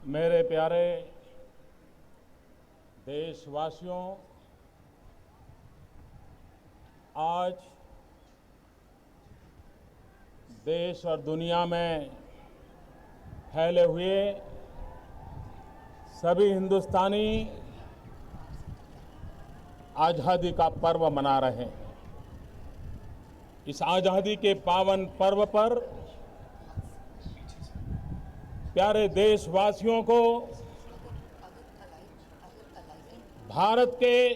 मेरे प्यारे देशवासियों, आज देश और दुनिया में फैले हुए सभी हिंदुस्तानी आज़ादी का पर्व मना रहे हैं। इस आज़ादी के पावन पर्व पर प्यारे देशवासियों को भारत के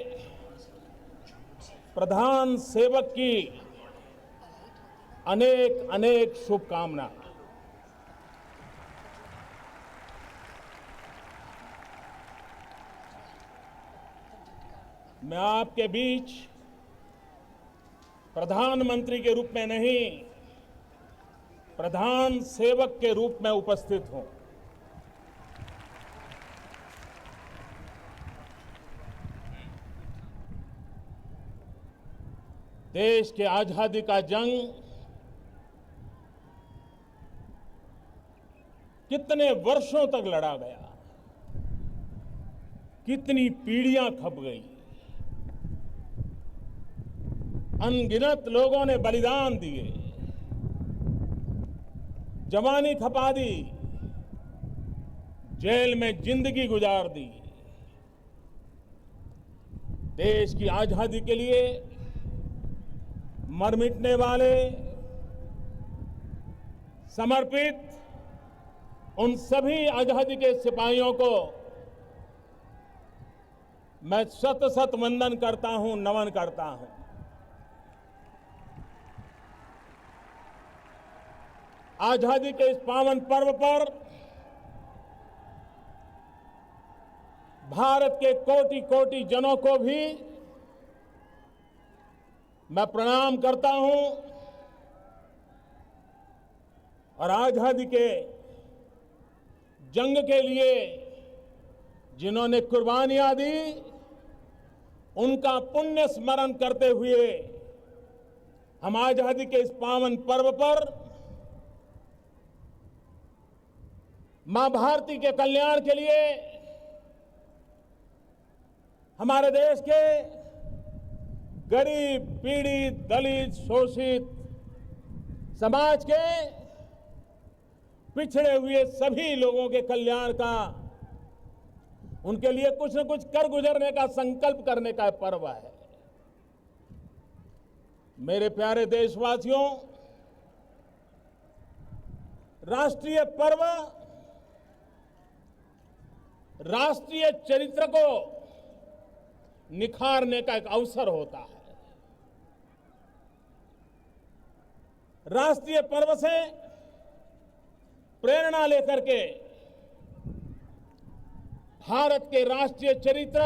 प्रधान सेवक की अनेक अनेक शुभकामनाएं। मैं आपके बीच प्रधानमंत्री के रूप में नहीं, प्रधान सेवक के रूप में उपस्थित हूं। देश के आजादी का जंग कितने वर्षों तक लड़ा गया, कितनी पीढ़ियां खप गई, अनगिनत लोगों ने बलिदान दिए, जवानी खपा दी, जेल में जिंदगी गुजार दी। देश की आजादी के लिए मर मिटने वाले, समर्पित उन सभी आजादी के सिपाहियों को मैं शत शत वंदन करता हूं, नमन करता हूं। आजादी के इस पावन पर्व पर भारत के कोटि कोटि जनों को भी मैं प्रणाम करता हूं और आजादी के जंग के लिए जिन्होंने कुर्बानियां दी, उनका पुण्य स्मरण करते हुए हम आजादी के इस पावन पर्व पर मां भारती के कल्याण के लिए हमारे देश के गरीब, पीड़ित, दलित, शोषित समाज के पिछड़े हुए सभी लोगों के कल्याण का, उनके लिए कुछ न कुछ कर गुजरने का संकल्प करने का पर्व है। मेरे प्यारे देशवासियों, राष्ट्रीय पर्व राष्ट्रीय चरित्र को निखारने का एक अवसर होता है। राष्ट्रीय पर्व से प्रेरणा लेकर के भारत के राष्ट्रीय चरित्र,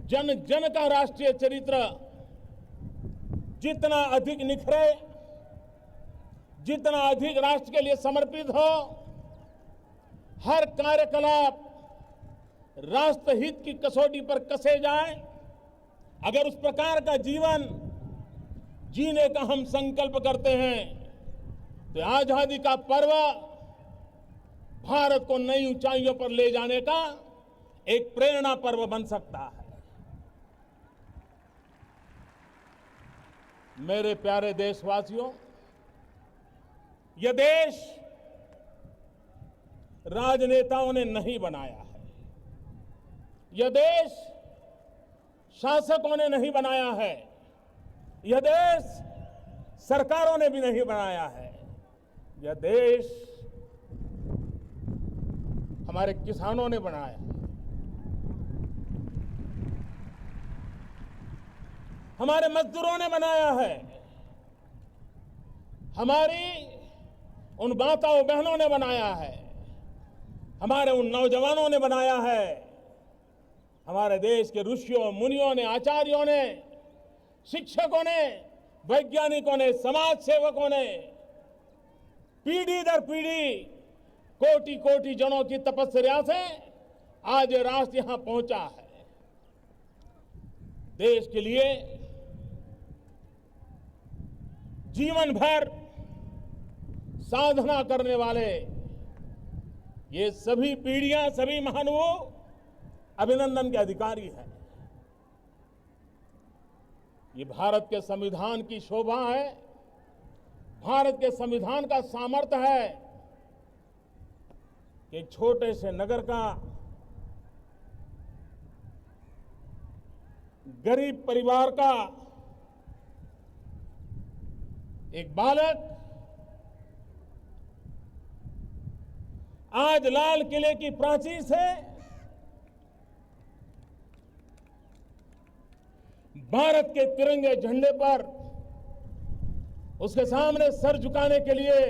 जन जन का राष्ट्रीय चरित्र जितना अधिक निखरे, जितना अधिक राष्ट्र के लिए समर्पित हो, हर कार्यकलाप राष्ट्रहित की कसौटी पर कसे जाए, अगर उस प्रकार का जीवन जीने का हम संकल्प करते हैं तो आजादी का पर्व भारत को नई ऊंचाइयों पर ले जाने का एक प्रेरणा पर्व बन सकता है। मेरे प्यारे देशवासियों, यह देश राजनेताओं ने नहीं बनाया है, यह देश शासकों ने नहीं बनाया है, यह देश सरकारों ने भी नहीं बनाया है। यह देश हमारे किसानों ने बनाया है, हमारे मजदूरों ने बनाया है, हमारी उन माताओं बहनों ने बनाया है, हमारे उन नौजवानों ने बनाया है, हमारे देश के ऋषियों, मुनियों ने, आचार्यों ने, शिक्षकों ने, वैज्ञानिकों ने, समाज सेवकों ने पीढ़ी दर पीढ़ी कोटि कोटि जनों की तपस्या से आज ये राष्ट्र यहां पहुंचा है। देश के लिए जीवन भर साधना करने वाले ये सभी पीढ़ियां, सभी महानुभाव अभिनंदन के अधिकारी हैं। ये भारत के संविधान की शोभा है, भारत के संविधान का सामर्थ्य है कि एक छोटे से नगर का गरीब परिवार का एक बालक आज लाल किले की प्राचीर से भारत के तिरंगे झंडे पर उसके सामने सर झुकाने के लिए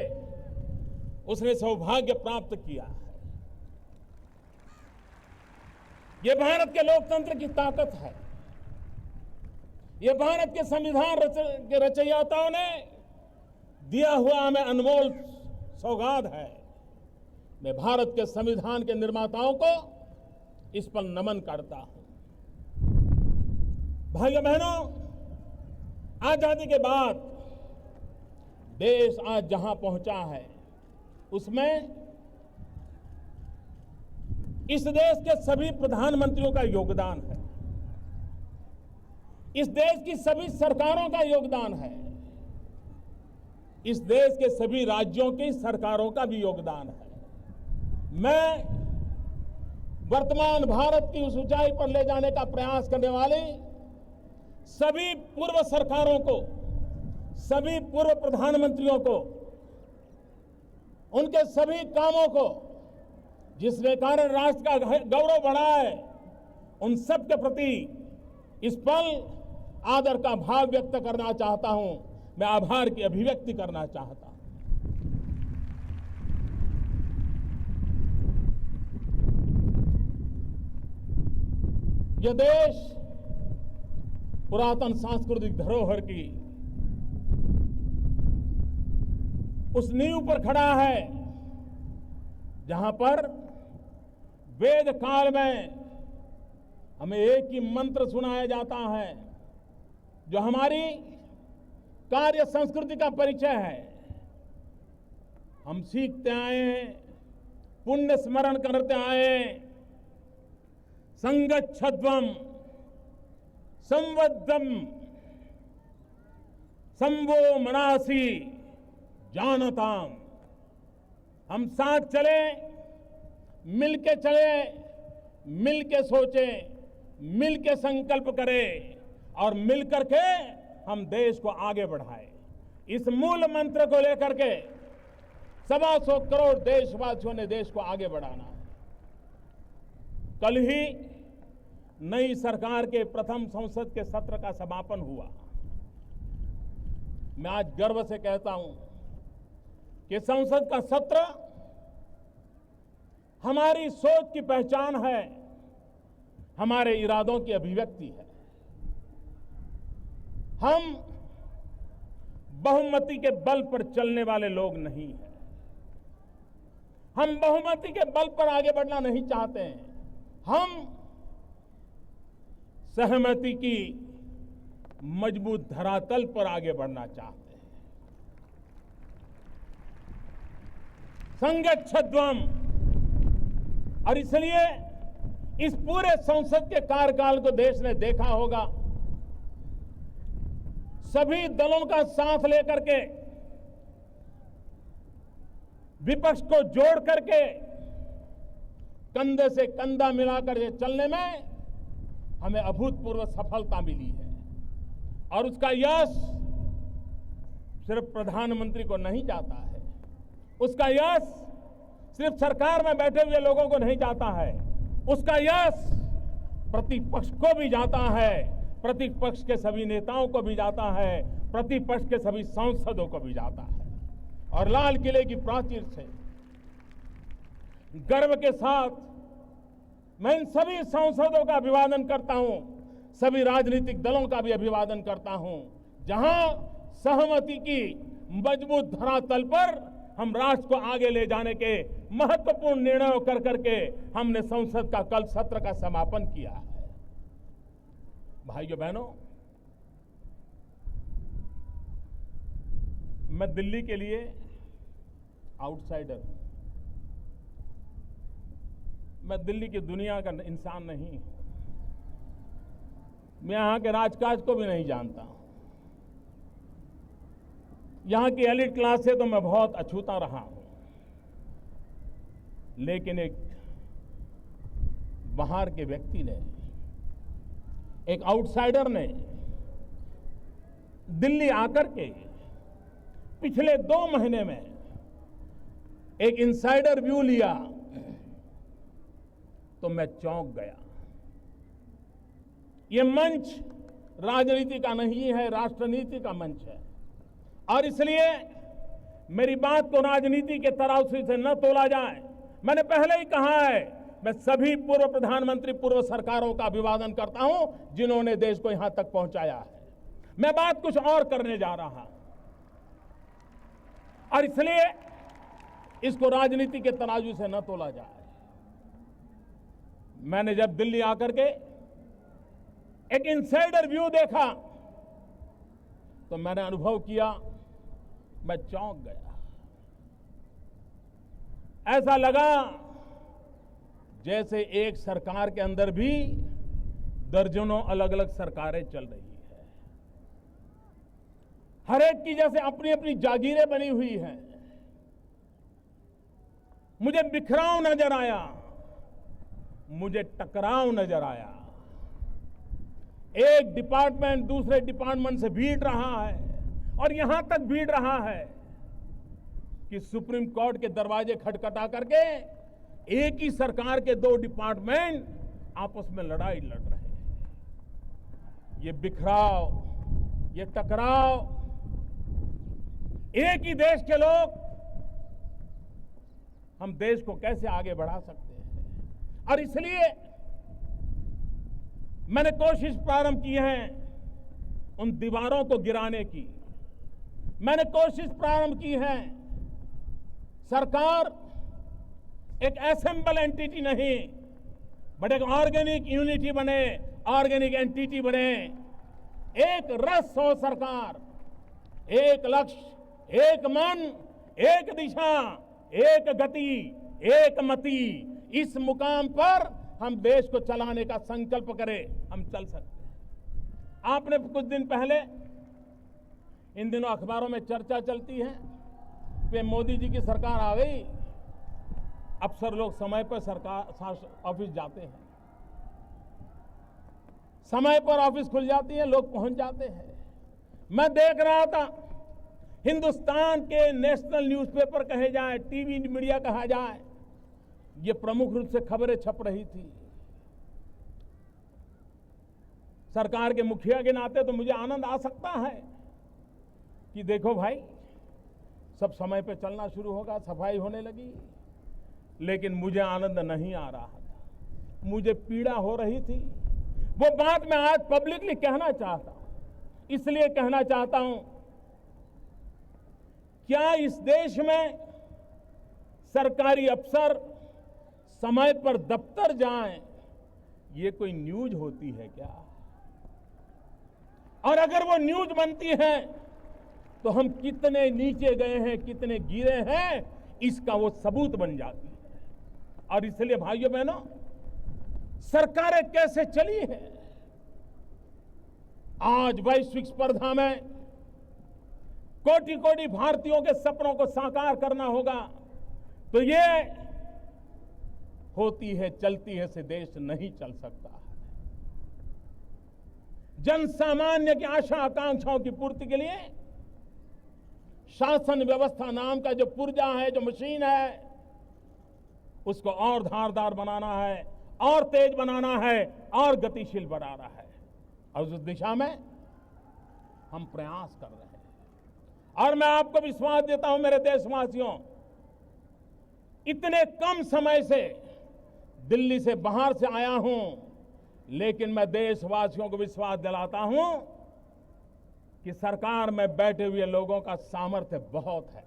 उसने सौभाग्य प्राप्त किया है। यह भारत के लोकतंत्र की ताकत है। यह भारत के संविधान के रचयिताओं ने दिया हुआ हमें अनमोल सौगात है। मैं भारत के संविधान के निर्माताओं को इस पर नमन करता हूं। भाइयों बहनों, आजादी के बाद देश आज जहां पहुंचा है उसमें इस देश के सभी प्रधानमंत्रियों का योगदान है, इस देश की सभी सरकारों का योगदान है, इस देश के सभी राज्यों की सरकारों का भी योगदान है। मैं वर्तमान भारत की उस ऊंचाई पर ले जाने का प्रयास करने वाले सभी पूर्व सरकारों को, सभी पूर्व प्रधानमंत्रियों को, उनके सभी कामों को जिसके कारण राष्ट्र का गौरव बढ़ा है, उन सब के प्रति इस पल आदर का भाव व्यक्त करना चाहता हूं। मैं आभार की अभिव्यक्ति करना चाहता हूं। यह देश पुरातन सांस्कृतिक धरोहर की उस नींव पर खड़ा है जहां पर वेद काल में हमें एक ही मंत्र सुनाया जाता है जो हमारी कार्य संस्कृति का परिचय है। हम सीखते आए हैं, पुण्य स्मरण करते आए हैं, संगच्छध्वम संवद्धम संवो मनासी जानताम। हम साथ चले, मिलके चले, मिलके सोचे, मिलके संकल्प करें और मिलकर के हम देश को आगे बढ़ाएं। इस मूल मंत्र को लेकर के 125 करोड़ देशवासियों ने देश को आगे बढ़ाना है। कल ही नई सरकार के प्रथम संसद के सत्र का समापन हुआ। मैं आज गर्व से कहता हूं कि संसद का सत्र हमारी सोच की पहचान है, हमारे इरादों की अभिव्यक्ति है। हम बहुमति के बल पर चलने वाले लोग नहीं हैं। हम बहुमति के बल पर आगे बढ़ना नहीं चाहते हैं। हम सहमति की मजबूत धरातल पर आगे बढ़ना चाहते हैं। संगच्छध्वम। और इसलिए इस पूरे संसद के कार्यकाल को देश ने देखा होगा, सभी दलों का साथ लेकर के, विपक्ष को जोड़ करके, कंधे से कंधा मिलाकर के चलने में हमें अभूतपूर्व सफलता मिली है। और उसका यश सिर्फ प्रधानमंत्री को नहीं जाता है, उसका यश सिर्फ सरकार में बैठे हुए लोगों को नहीं जाता है, उसका यश प्रतिपक्ष को भी जाता है, प्रतिपक्ष के सभी नेताओं को भी जाता है, प्रतिपक्ष के सभी सांसदों को भी जाता है। और लाल किले की प्राचीर से गर्व के साथ मैं इन सभी सांसदों का अभिवादन करता हूं, सभी राजनीतिक दलों का भी अभिवादन करता हूं, जहां सहमति की मजबूत धरातल पर हम राष्ट्र को आगे ले जाने के महत्वपूर्ण निर्णयों कर करके हमने संसद का कल सत्र का समापन किया है। भाइयों बहनों, मैं दिल्ली के लिए आउटसाइडर हूं। मैं दिल्ली की दुनिया का इंसान नहीं हूं। मैं यहां के राजकाज को भी नहीं जानता हूं। यहां की एलिट क्लास से तो मैं बहुत अछूता रहा हूं, लेकिन एक बाहर के व्यक्ति ने, एक आउटसाइडर ने दिल्ली आकर के पिछले 2 महीने में एक इनसाइडर व्यू लिया तो मैं चौंक गया। ये मंच राजनीति का नहीं है, राष्ट्रनीति का मंच है, और इसलिए मेरी बात को राजनीति के तराजू से न तोला जाए। मैंने पहले ही कहा है, मैं सभी पूर्व प्रधानमंत्री, पूर्व सरकारों का अभिवादन करता हूं जिन्होंने देश को यहां तक पहुंचाया है। मैं बात कुछ और करने जा रहा हूं, और इसलिए इसको राजनीति के तराजू से न तोला जाए। मैंने जब दिल्ली आकर के एक इनसाइडर व्यू देखा तो मैंने अनुभव किया, मैं चौंक गया। ऐसा लगा जैसे एक सरकार के अंदर भी दर्जनों अलग अलग सरकारें चल रही है। हर एक की जैसे अपनी अपनी जागीरें बनी हुई हैं। मुझे बिखराव नजर आया, मुझे टकराव नजर आया। एक डिपार्टमेंट दूसरे डिपार्टमेंट से भीड़ रहा है, और यहां तक भीड़ रहा है कि सुप्रीम कोर्ट के दरवाजे खटखटा करके एक ही सरकार के 2 डिपार्टमेंट आपस में लड़ाई लड़ रहे हैं। ये बिखराव, ये टकराव, एक ही देश के लोग हम देश को कैसे आगे बढ़ा सकते हैं। और इसलिए मैंने कोशिश प्रारंभ की है उन दीवारों को गिराने की। मैंने कोशिश प्रारंभ की है, सरकार एक असेंबल एंटिटी नहीं बट एक ऑर्गेनिक यूनिटी बने, ऑर्गेनिक एंटिटी बने। एक रस हो सरकार, एक लक्ष्य, एक मन, एक दिशा, एक गति, एक मति। इस मुकाम पर हम देश को चलाने का संकल्प करें, हम चल सकते हैं। आपने कुछ दिन पहले, इन दिनों अखबारों में चर्चा चलती है कि मोदी जी की सरकार आ गई, अफसर लोग समय पर सरकार ऑफिस जाते हैं, समय पर ऑफिस खुल जाती है, लोग पहुंच जाते हैं। मैं देख रहा था हिंदुस्तान के नेशनल न्यूज़पेपर कहे जाए, टीवी मीडिया कहा जाए, ये प्रमुख रूप से खबरें छप रही थी। सरकार के मुखिया के नाते तो मुझे आनंद आ सकता है कि देखो भाई, सब समय पे चलना शुरू होगा, सफाई होने लगी। लेकिन मुझे आनंद नहीं आ रहा था, मुझे पीड़ा हो रही थी। वो बात मैं आज पब्लिकली कहना चाहता हूं। इसलिए कहना चाहता हूं, क्या इस देश में सरकारी अफसर समय पर दफ्तर जाएं, ये कोई न्यूज होती है क्या? और अगर वो न्यूज बनती है तो हम कितने नीचे गए हैं, कितने गिरे हैं, इसका वो सबूत बन जाती है। और इसलिए भाइयों बहनों, सरकारें कैसे चली हैं, आज वैश्विक स्पर्धा में कोटि कोटि भारतीयों के सपनों को साकार करना होगा, तो ये होती है, चलती है से देश नहीं चल सकता है। जन सामान्य की आशा आकांक्षाओं की पूर्ति के लिए शासन व्यवस्था नाम का जो पुर्जा है, जो मशीन है, उसको और धारदार बनाना है, और तेज बनाना है, और गतिशील बनाना है। और उस दिशा में हम प्रयास कर रहे हैं। और मैं आपको विश्वास देता हूं मेरे देशवासियों, इतने कम समय से दिल्ली से बाहर से आया हूं, लेकिन मैं देशवासियों को विश्वास दिलाता हूं कि सरकार में बैठे हुए लोगों का सामर्थ्य बहुत है।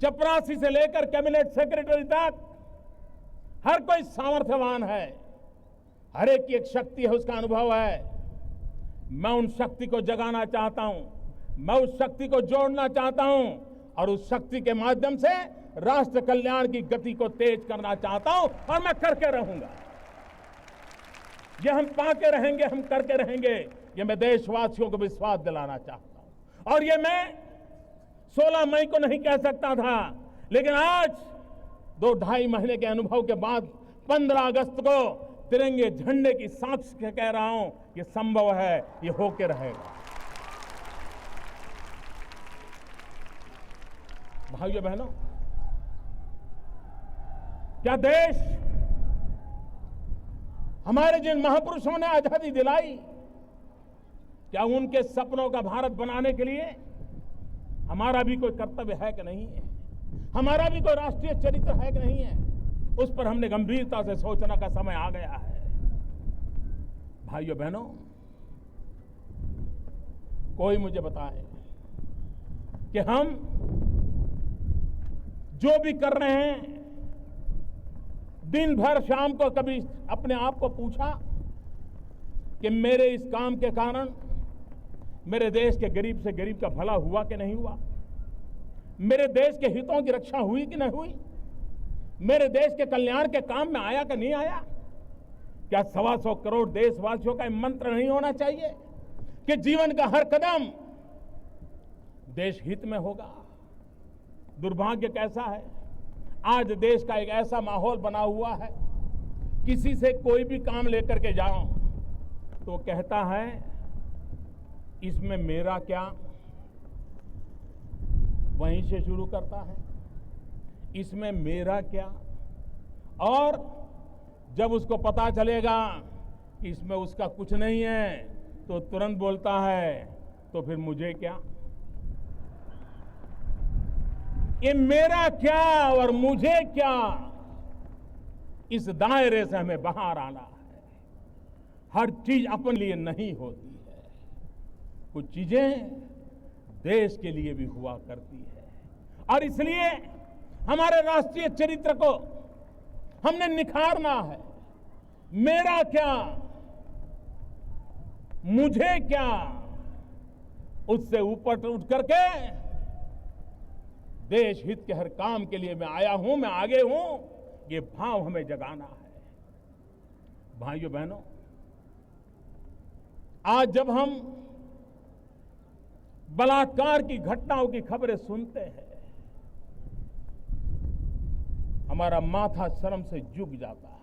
चपरासी से लेकर कैबिनेट सेक्रेटरी तक हर कोई सामर्थ्यवान है, हर एक की एक शक्ति है, उसका अनुभव है। मैं उन शक्ति को जगाना चाहता हूं, मैं उस शक्ति को जोड़ना चाहता हूं, और उस शक्ति के माध्यम से राष्ट्र कल्याण की गति को तेज करना चाहता हूं और मैं करके रहूंगा। ये हम पाके रहेंगे, हम करके रहेंगे, ये मैं देशवासियों को विश्वास दिलाना चाहता हूं। और ये मैं 16 मई को नहीं कह सकता था, लेकिन आज 2-2.5 महीने के अनुभव के बाद 15 अगस्त को तिरंगे झंडे की साक्ष्य से कह रहा हूं, ये संभव है, ये होके रहेगा। भाइयों बहनों, क्या देश हमारे जिन महापुरुषों ने आजादी दिलाई, क्या उनके सपनों का भारत बनाने के लिए हमारा भी कोई कर्तव्य है कि नहीं है? हमारा भी कोई राष्ट्रीय चरित्र है कि नहीं है? उस पर हमने गंभीरता से सोचने का समय आ गया है। भाइयों बहनों, कोई मुझे बताए कि हम जो भी कर रहे हैं, दिन भर शाम को कभी अपने आप को पूछा कि मेरे इस काम के कारण मेरे देश के गरीब से गरीब का भला हुआ कि नहीं हुआ? मेरे देश के हितों की रक्षा हुई कि नहीं हुई? मेरे देश के कल्याण के काम में आया कि नहीं आया? क्या 125 करोड़ देशवासियों का मंत्र नहीं होना चाहिए कि जीवन का हर कदम देश हित में होगा? दुर्भाग्य कैसा है, आज देश का एक ऐसा माहौल बना हुआ है, किसी से कोई भी काम लेकर के जाओ तो कहता है इसमें मेरा क्या, वहीं से शुरू करता है, इसमें मेरा क्या। और जब उसको पता चलेगा कि इसमें उसका कुछ नहीं है तो तुरंत बोलता है तो फिर मुझे क्या। ये मेरा क्या और मुझे क्या, इस दायरे से हमें बाहर आना है। हर चीज अपने लिए नहीं होती है, कुछ चीजें देश के लिए भी हुआ करती है। और इसलिए हमारे राष्ट्रीय चरित्र को हमने निखारना है। मेरा क्या, मुझे क्या, उससे ऊपर उठ करके देश हित के हर काम के लिए मैं आया हूं, मैं आगे हूं, ये भाव हमें जगाना है। भाइयों बहनों, आज जब हम बलात्कार की घटनाओं की खबरें सुनते हैं, हमारा माथा शर्म से झुक जाता है।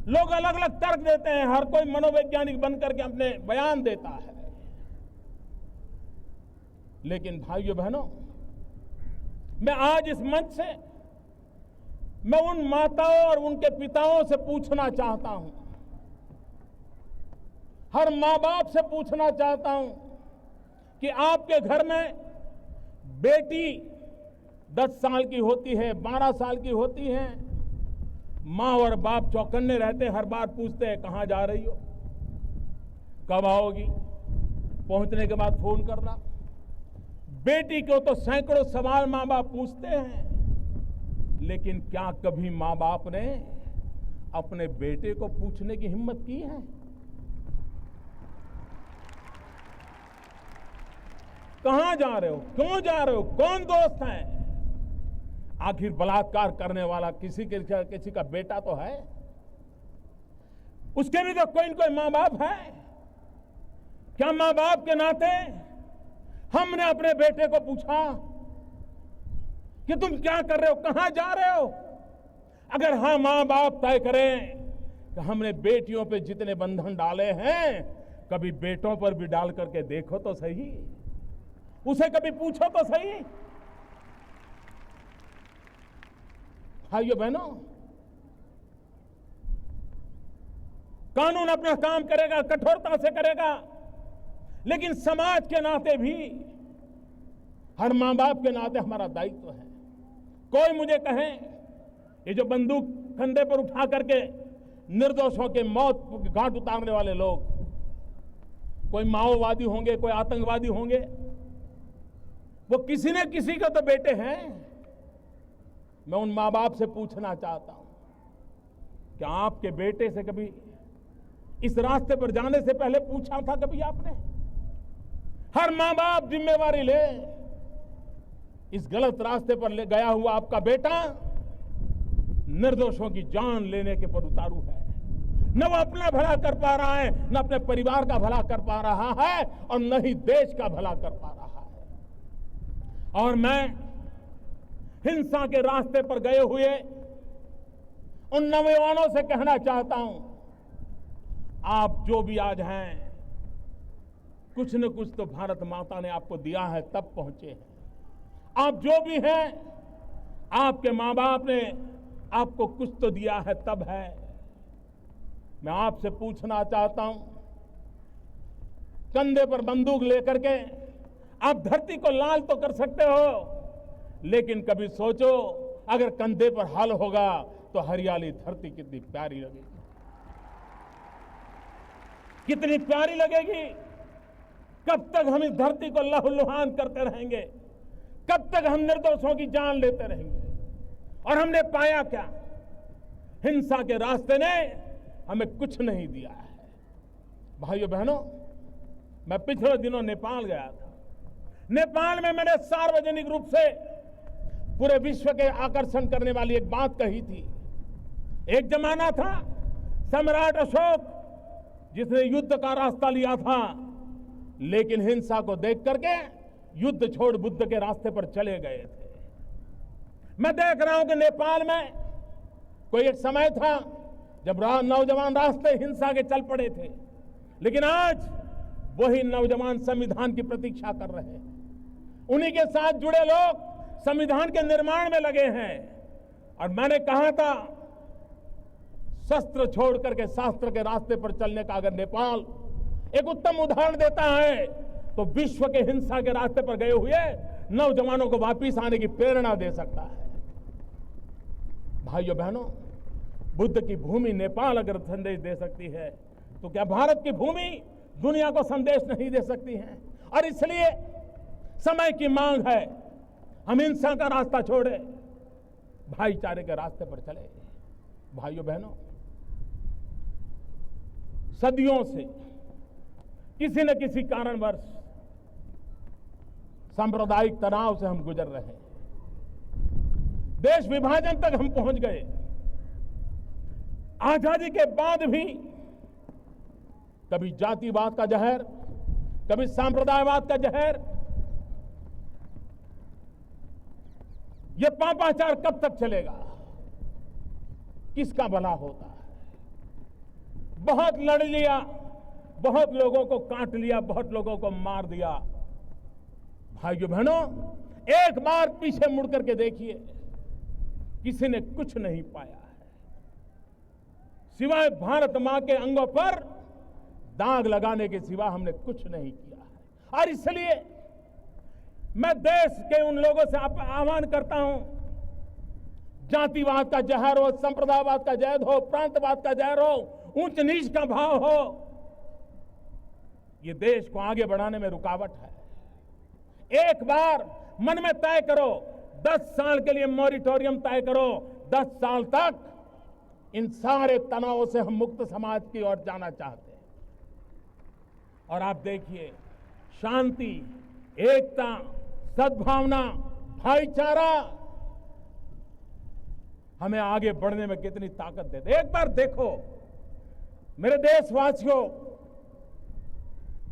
लोग अलग अलग तर्क देते हैं, हर कोई मनोवैज्ञानिक बनकर के अपने बयान देता है, लेकिन भाइयों बहनों, मैं आज इस मंच से मैं उन माताओं और उनके पिताओं से पूछना चाहता हूं, हर मां बाप से पूछना चाहता हूं कि आपके घर में बेटी 10 साल की होती है, 12 साल की होती है, मां और बाप चौकन्ने रहते, हर बार पूछते हैं कहां जा रही हो, कब आओगी, पहुंचने के बाद फोन करना। बेटी को तो सैकड़ों सवाल मां बाप पूछते हैं, लेकिन क्या कभी मां बाप ने अपने बेटे को पूछने की हिम्मत की है? कहां जा रहे हो, क्यों जा रहे हो, कौन दोस्त हैं? आखिर बलात्कार करने वाला किसी का बेटा तो है, उसके भी तो कोई न कोई मां बाप है। क्या मां बाप के नाते हमने अपने बेटे को पूछा कि तुम क्या कर रहे हो, कहां जा रहे हो? अगर हाँ, मां बाप तय करें कि हमने बेटियों पे जितने बंधन डाले हैं, कभी बेटों पर भी डाल करके देखो तो सही, उसे कभी पूछो तो सही। भाइयों बहनों, कानून अपना काम करेगा, कठोरता से करेगा, लेकिन समाज के नाते भी, हर मां बाप के नाते हमारा दायित्व है। कोई मुझे कहे, ये जो बंदूक कंधे पर उठा करके निर्दोषों के मौत के घाट उतारने वाले लोग, कोई माओवादी होंगे, कोई आतंकवादी होंगे, वो किसी न किसी का तो बेटे हैं। मैं उन मां बाप से पूछना चाहता हूं, क्या आपके बेटे से कभी इस रास्ते पर जाने से पहले पूछा था कभी आपने हर मां बाप जिम्मेवारी ले। इस गलत रास्ते पर ले गया हुआ आपका बेटा निर्दोषों की जान लेने के पर उतारू है। न वो अपना भला कर पा रहा है, न अपने परिवार का भला कर पा रहा है, और न ही देश का भला कर पा रहा है। और मैं हिंसा के रास्ते पर गए हुए उन नौजवानों से कहना चाहता हूं, आप जो भी आज हैं, कुछ न कुछ तो भारत माता ने आपको दिया है, तब पहुंचे हैं। आप जो भी हैं, आपके मां बाप ने आपको कुछ तो दिया है, तब है। मैं आपसे पूछना चाहता हूं, कंधे पर बंदूक लेकर के आप धरती को लाल तो कर सकते हो, लेकिन कभी सोचो अगर कंधे पर हल होगा तो हरियाली धरती कितनी प्यारी लगेगी, कितनी प्यारी लगेगी। कब तक हम इस धरती को लहूलुहान करते रहेंगे? कब तक हम निर्दोषों की जान लेते रहेंगे? और हमने पाया क्या? हिंसा के रास्ते ने हमें कुछ नहीं दिया है। भाइयों बहनों, मैं पिछले दिनों नेपाल गया था। नेपाल में मैंने सार्वजनिक रूप से पूरे विश्व के आकर्षण करने वाली एक बात कही थी। एक जमाना था सम्राट अशोक जिसने युद्ध का रास्ता लिया था, लेकिन हिंसा को देख करके युद्ध छोड़ बुद्ध के रास्ते पर चले गए थे। मैं देख रहा हूं कि नेपाल में कोई एक समय था जब नौजवान रास्ते हिंसा के चल पड़े थे, लेकिन आज वही नौजवान संविधान की प्रतीक्षा कर रहे हैं। उन्हीं के साथ जुड़े लोग संविधान के निर्माण में लगे हैं। और मैंने कहा था, शस्त्र छोड़ करके शास्त्र के रास्ते पर चलने का अगर नेपाल एक उत्तम उदाहरण देता है, तो विश्व के हिंसा के रास्ते पर गए हुए नौजवानों को वापिस आने की प्रेरणा दे सकता है। भाइयों बहनों, बुद्ध की भूमि नेपाल अगर संदेश दे सकती है, तो क्या भारत की भूमि दुनिया को संदेश नहीं दे सकती है? और इसलिए समय की मांग है, हम हिंसा का रास्ता छोड़े, भाईचारे के रास्ते पर चले। भाइयों बहनों, सदियों से किसी न किसी कारणवश सांप्रदायिक तनाव से हम गुजर रहे हैं। देश विभाजन तक हम पहुंच गए। आजादी के बाद भी कभी जातिवाद का जहर, कभी सांप्रदायवाद का जहर, ये पापाचार कब तक चलेगा? किसका भला होता है? बहुत लड़ लिया, बहुत लोगों को काट लिया, बहुत लोगों को मार दिया। भाइयों बहनों, एक बार पीछे मुड़ करके देखिए, किसी ने कुछ नहीं पाया है सिवाय भारत मां के अंगों पर दाग लगाने के सिवा हमने कुछ नहीं किया है। और इसलिए मैं देश के उन लोगों से आह्वान करता हूं, जातिवाद का जहर हो, संप्रदायवाद का जहर हो, प्रांतवाद का जहर हो, ऊंच नीच का भाव हो, ये देश को आगे बढ़ाने में रुकावट है। एक बार मन में तय करो, 10 साल के लिए मॉरिटोरियम तय करो। 10 साल तक इन सारे तनावों से हम मुक्त समाज की ओर जाना चाहते हैं। और आप देखिए, शांति, एकता, सद्भावना, भाईचारा हमें आगे बढ़ने में कितनी ताकत देते। एक बार देखो मेरे देशवासियों,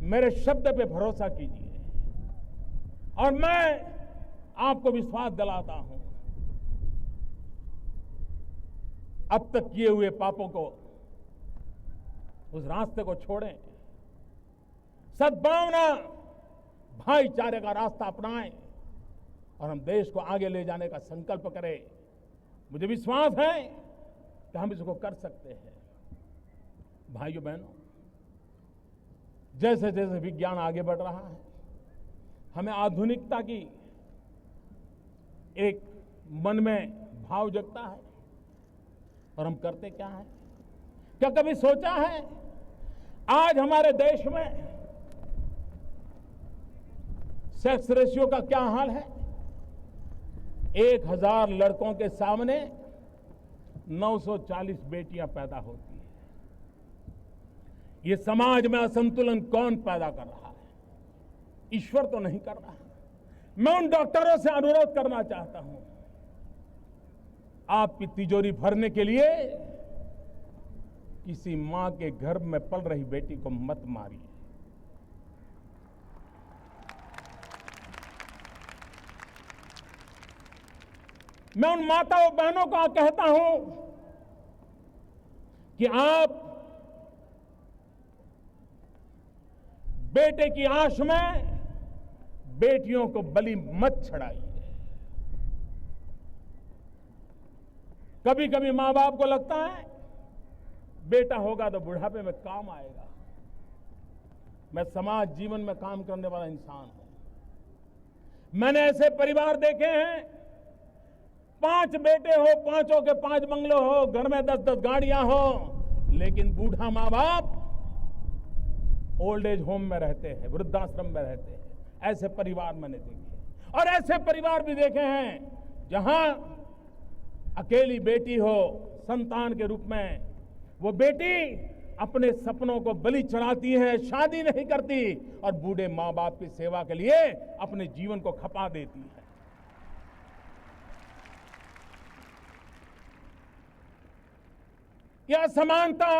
मेरे शब्द पे भरोसा कीजिए और मैं आपको विश्वास दिलाता हूं, अब तक किए हुए पापों को, उस रास्ते को छोड़ें, सद्भावना, भाईचारे का रास्ता अपनाएं और हम देश को आगे ले जाने का संकल्प करें। मुझे विश्वास है कि हम इसको कर सकते हैं। भाइयों बहनों, जैसे जैसे विज्ञान आगे बढ़ रहा है, हमें आधुनिकता की एक मन में भाव जगता है। और हम करते क्या है? क्या कभी सोचा है आज हमारे देश में सेक्स रेशियो का क्या हाल है? 1000 लड़कों के सामने 940 बेटियां पैदा होती हैं। ये समाज में असंतुलन कौन पैदा कर रहा है? ईश्वर तो नहीं कर रहा। मैं उन डॉक्टरों से अनुरोध करना चाहता हूं, आपकी तिजोरी भरने के लिए किसी मां के गर्भ में पल रही बेटी को मत मारिए। मैं उन माताओं बहनों को कहता हूं कि आप बेटे की आश में बेटियों को बलि मत चढ़ाइए। कभी कभी मां बाप को लगता है बेटा होगा तो बुढ़ापे में काम आएगा। मैं समाज जीवन में काम करने वाला इंसान हूं। मैंने ऐसे परिवार देखे हैं, 5 बेटे हो, 5 के 5 बंगले हो, घर में 10-10 गाड़ियां हो, लेकिन बूढ़ा मां बाप ओल्ड एज होम में रहते हैं, वृद्धाश्रम में रहते हैं। ऐसे परिवार मैंने देखे, और ऐसे परिवार भी देखे हैं जहां अकेली बेटी हो, संतान के रूप में वो बेटी अपने सपनों को बलि चढ़ाती है, शादी नहीं करती और बूढ़े मां बाप की सेवा के लिए अपने जीवन को खपा देती है। यह असमानता,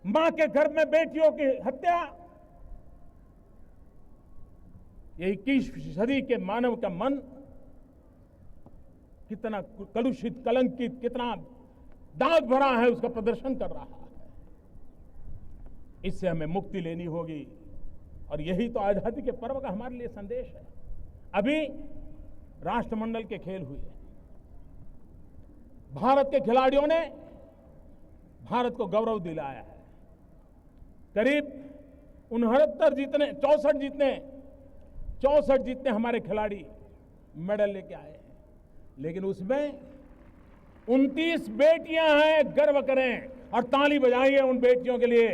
मां के गर्भ में बेटियों की हत्या, ये 21वीं सदी के मानव का मन कितना कलुषित, कलंकित, कितना दाग भरा है, उसका प्रदर्शन कर रहा है। इससे हमें मुक्ति लेनी होगी, और यही तो आजादी के पर्व का हमारे लिए संदेश है। अभी राष्ट्रमंडल के खेल हुए, भारत के खिलाड़ियों ने भारत को गौरव दिलाया है। करीब 69 जीतने, 64 जीतने हमारे खिलाड़ी मेडल लेके आए हैं, लेकिन उसमें 29 बेटियां हैं। गर्व करें और ताली बजाइए उन बेटियों के लिए।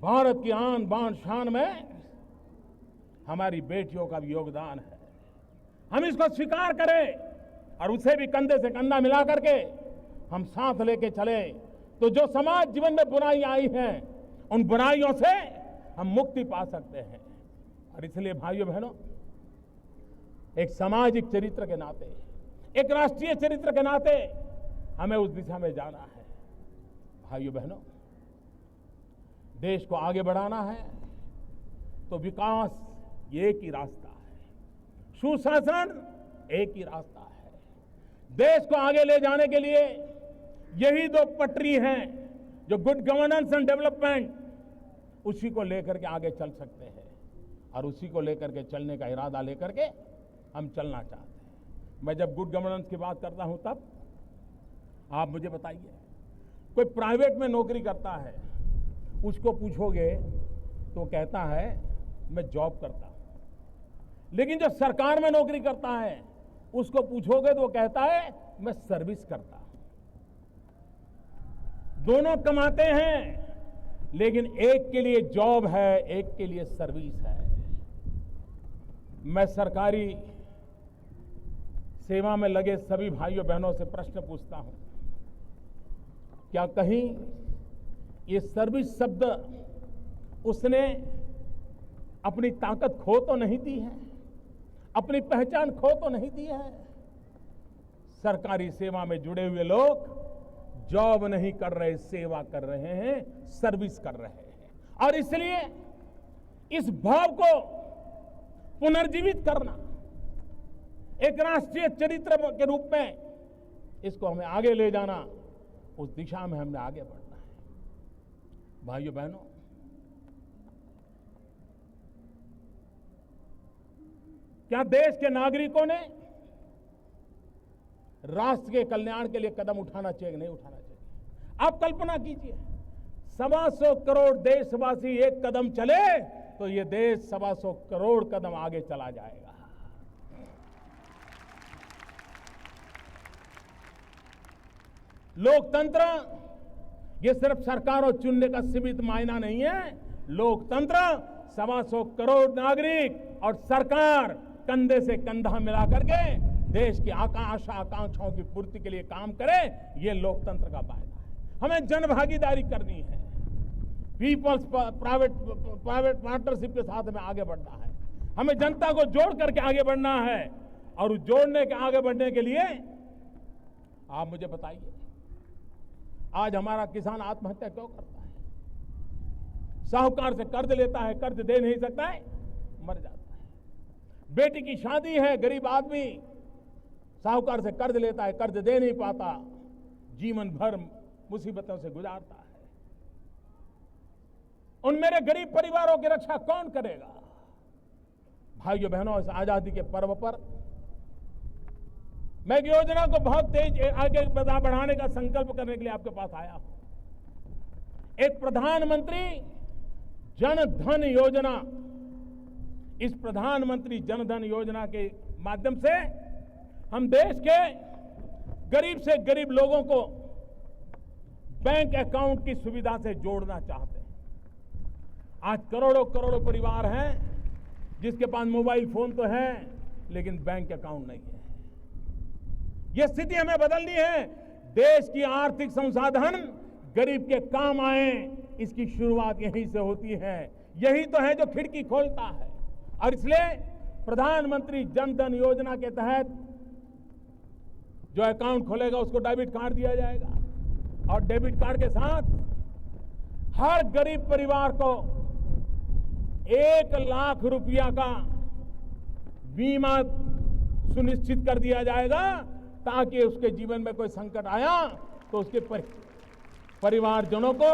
भारत की आन बान शान में हमारी बेटियों का भी योगदान है। हम इसको स्वीकार करें और उसे भी कंधे से कंधा मिला करके हम साथ लेके चले, तो जो समाज जीवन में बुराई आई है, उन बुराइयों से हम मुक्ति पा सकते हैं। और इसलिए भाइयों बहनों, एक सामाजिक चरित्र के नाते, एक राष्ट्रीय चरित्र के नाते हमें उस दिशा में जाना है। भाइयों बहनों, देश को आगे बढ़ाना है तो विकास एक ही रास्ता है, सुशासन एक ही रास्ता है। देश को आगे ले जाने के लिए यही 2 पटरी हैं जो गुड गवर्नेंस एंड डेवलपमेंट, उसी को लेकर के आगे चल सकते हैं, और उसी को लेकर के चलने का इरादा लेकर के हम चलना चाहते हैं। मैं जब गुड गवर्नेंस की बात करता हूं, तब आप मुझे बताइए, कोई प्राइवेट में नौकरी करता है, उसको पूछोगे तो कहता है मैं जॉब करता हूं। लेकिन जो सरकार में नौकरी करता है, उसको पूछोगे तो वो कहता है मैं सर्विस करता हूं। दोनों कमाते हैं, लेकिन एक के लिए जॉब है, एक के लिए सर्विस है। मैं सरकारी सेवा में लगे सभी भाइयों बहनों से प्रश्न पूछता हूं, क्या कहीं ये सर्विस शब्द उसने अपनी ताकत खो तो नहीं दी है, अपनी पहचान खो तो नहीं दी है? सरकारी सेवा में जुड़े हुए लोग जॉब नहीं कर रहे, सेवा कर रहे हैं, सर्विस कर रहे हैं। और इसलिए इस भाव को पुनर्जीवित करना, एक राष्ट्रीय चरित्र के रूप में इसको हमें आगे ले जाना, उस दिशा में हमने आगे बढ़ना है। भाइयों बहनों, क्या देश के नागरिकों ने राष्ट्र के कल्याण के लिए कदम उठाना चाहिए, नहीं उठाना चाहिए? आप कल्पना कीजिए, 125 करोड़ देशवासी एक कदम चले तो ये देश 125 करोड़ कदम आगे चला जाएगा। लोकतंत्र ये सिर्फ सरकारों चुनने का सीमित मायना नहीं है। लोकतंत्र 125 करोड़ नागरिक और सरकार कंधे से कंधा मिला करके देश की आशा आकांक्षाओं की पूर्ति के लिए काम करें, ये लोकतंत्र का फायदा है। हमें जनभागीदारी करनी है, पीपल्स प्राइवेट पार्टनरशिप के साथ हमें आगे बढ़ना है। हमें जनता को जोड़ करके आगे बढ़ना है और उस जोड़ने के आगे बढ़ने के लिए आप मुझे बताइए, आज हमारा किसान आत्महत्या क्यों करता है? साहूकार से कर्ज लेता है, कर्ज दे नहीं सकता है, मर जाता है। बेटी की शादी है, गरीब आदमी साहूकार से कर्ज लेता है, कर्ज दे नहीं पाता, जीवन भर मुसीबतों से गुजारता है। उन मेरे गरीब परिवारों की रक्षा कौन करेगा? भाइयों बहनों, इस आजादी के पर्व पर मैं एक योजना को बहुत तेज आगे बढ़ाने का संकल्प करने के लिए आपके पास आया हूं। एक प्रधानमंत्री जन धन योजना। इस प्रधानमंत्री जन धन योजना के माध्यम से हम देश के गरीब से गरीब लोगों को बैंक अकाउंट की सुविधा से जोड़ना चाहते हैं। आज करोड़ों करोड़ों परिवार हैं जिसके पास मोबाइल फोन तो है लेकिन बैंक अकाउंट नहीं है। यह स्थिति हमें बदलनी है। देश की आर्थिक संसाधन गरीब के काम आए, इसकी शुरुआत यहीं से होती है। यही तो है जो खिड़की खोलता है। और इसलिए प्रधानमंत्री जन धन योजना के तहत जो अकाउंट खोलेगा उसको डेबिट कार्ड दिया जाएगा और डेबिट कार्ड के साथ हर गरीब परिवार को 1 लाख रुपया का बीमा सुनिश्चित कर दिया जाएगा ताकि उसके जीवन में कोई संकट आया तो उसके परिवारजनों को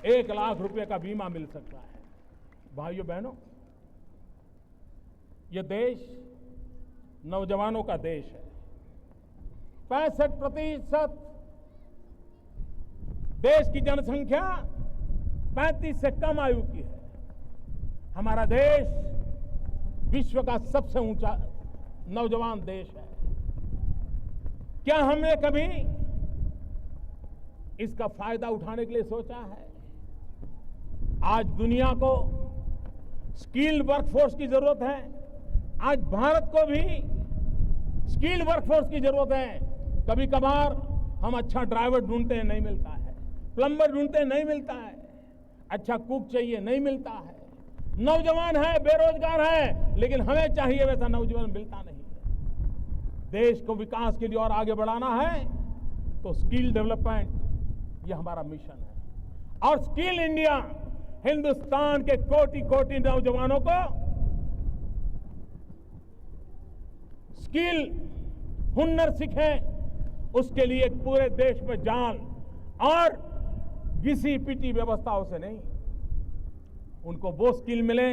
1 लाख रुपए का बीमा मिल सकता है। भाइयों बहनों, यह देश नौजवानों का देश है। 65% देश की जनसंख्या 35 से कम आयु की है। हमारा देश विश्व का सबसे ऊंचा नौजवान देश है। क्या हमने कभी इसका फायदा उठाने के लिए सोचा है? आज दुनिया को स्किल्ड वर्कफोर्स की जरूरत है। आज भारत को भी स्किल्ड वर्कफोर्स की जरूरत है। कभी कभार हम अच्छा ड्राइवर ढूंढते हैं, नहीं मिलता है। प्लम्बर ढूंढते हैं, नहीं मिलता है। अच्छा कुक चाहिए, नहीं मिलता है। नौजवान है, बेरोजगार है, लेकिन हमें चाहिए वैसा नौजवान मिलता नहीं है। देश को विकास के लिए और आगे बढ़ाना है तो स्किल डेवलपमेंट ये हमारा मिशन है। और स्किल इंडिया हिंदुस्तान के कोटि कोटि नौजवानों को स्किल हुनर सीखें, उसके लिए पूरे देश में जान और घिसी पिटी व्यवस्थाओं से नहीं, उनको वो स्किल मिले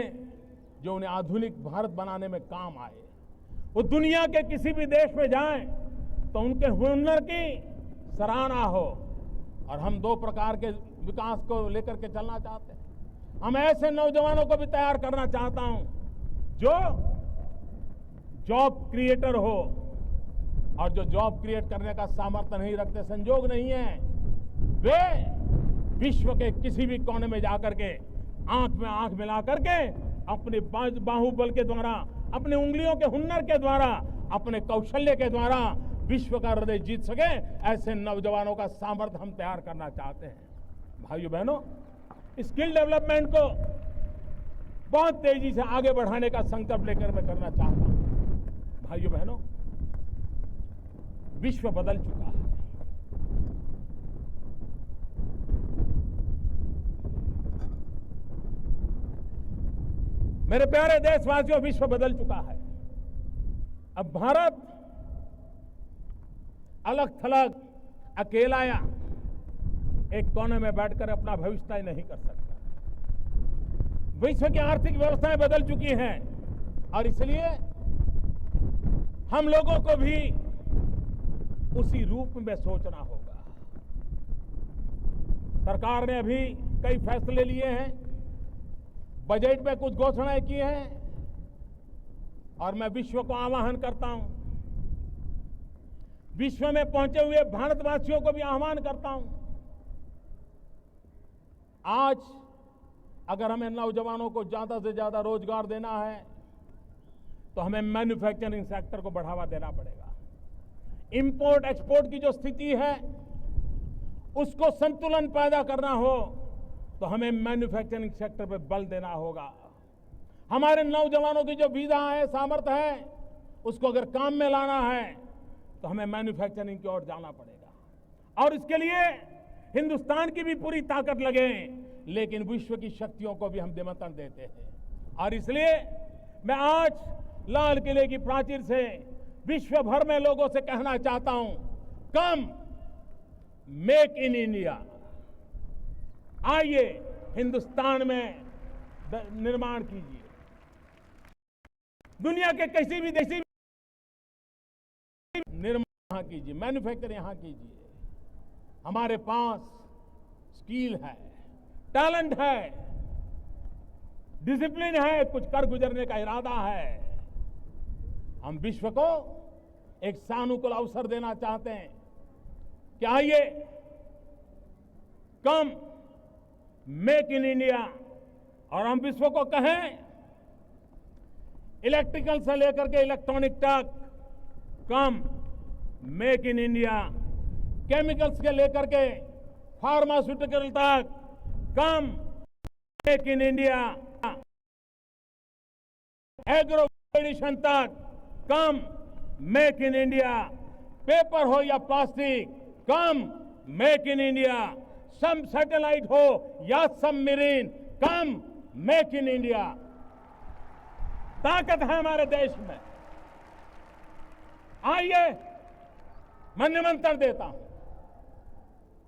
जो उन्हें आधुनिक भारत बनाने में काम आए। वो दुनिया के किसी भी देश में जाएं तो उनके हुनर की सराहना हो। और हम 2 प्रकार के विकास को लेकर के चलना चाहते हैं। हम ऐसे नौजवानों को भी तैयार करना चाहता हूं जो जॉब क्रिएटर हो, और जो जॉब क्रिएट करने का सामर्थ्य नहीं रखते, संजोग नहीं है, वे विश्व के किसी भी कोने में जाकर के आंख में आंख मिला करके अपने बाहुबल के द्वारा, अपने उंगलियों के हुनर के द्वारा, अपने कौशल्य के द्वारा विश्व का हृदय जीत सके, ऐसे नौजवानों का सामर्थ्य हम तैयार करना चाहते हैं। भाइयों बहनों, स्किल डेवलपमेंट को बहुत तेजी से आगे बढ़ाने का संकल्प लेकर मैं करना चाहता हूं। भाइयों बहनों, विश्व बदल चुका है। मेरे प्यारे देशवासियों, विश्व बदल चुका है। अब भारत अलग थलग अकेला या एक कोने में बैठकर अपना भविष्य तय नहीं कर सकता। विश्व की आर्थिक व्यवस्थाएं बदल चुकी हैं और इसलिए हम लोगों को भी उसी रूप में सोचना होगा। सरकार ने अभी कई फैसले लिए हैं, बजट में कुछ घोषणाएं की हैं और मैं विश्व को आह्वान करता हूं, विश्व में पहुंचे हुए भारतवासियों को भी आह्वान करता हूं। आज अगर हमें नौजवानों को ज्यादा से ज्यादा रोजगार देना है तो हमें मैन्युफैक्चरिंग सेक्टर को बढ़ावा देना पड़ेगा। इंपोर्ट एक्सपोर्ट की जो स्थिति है उसको संतुलन पैदा करना हो तो हमें मैन्युफैक्चरिंग सेक्टर पर बल देना होगा। हमारे नौजवानों की जो विधा है, सामर्थ्य है, उसको अगर काम में लाना है तो हमें मैन्युफैक्चरिंग की ओर जाना पड़ेगा और इसके लिए हिंदुस्तान की भी पूरी ताकत लगे, लेकिन विश्व की शक्तियों को भी हम निमंत्रण देते हैं। और इसलिए मैं आज लाल किले की प्राचीर से विश्व भर में लोगों से कहना चाहता हूं, कम मेक इन इंडिया, आइए हिंदुस्तान में निर्माण कीजिए। दुनिया के किसी भी देश निर्माण यहां कीजिए, मैन्युफैक्चर यहां कीजिए। हमारे पास स्किल है, टैलेंट है, डिसिप्लिन है, कुछ कर गुजरने का इरादा है। हम विश्व को एक सानुकूल अवसर देना चाहते हैं कि आइए कम मेक इन इंडिया, और हम विश्व को कहें इलेक्ट्रिकल से लेकर के इलेक्ट्रॉनिक तक come make in India, chemicals के लेकर के फार्मास्यूटिकल तक come make in India, agro addition तक come make in India, paper हो या plastic come make in India, सम सैटेलाइट हो या submarine come make in India. ताकत है हमारे देश में, आइए मैं निमंत्रण देता हूं।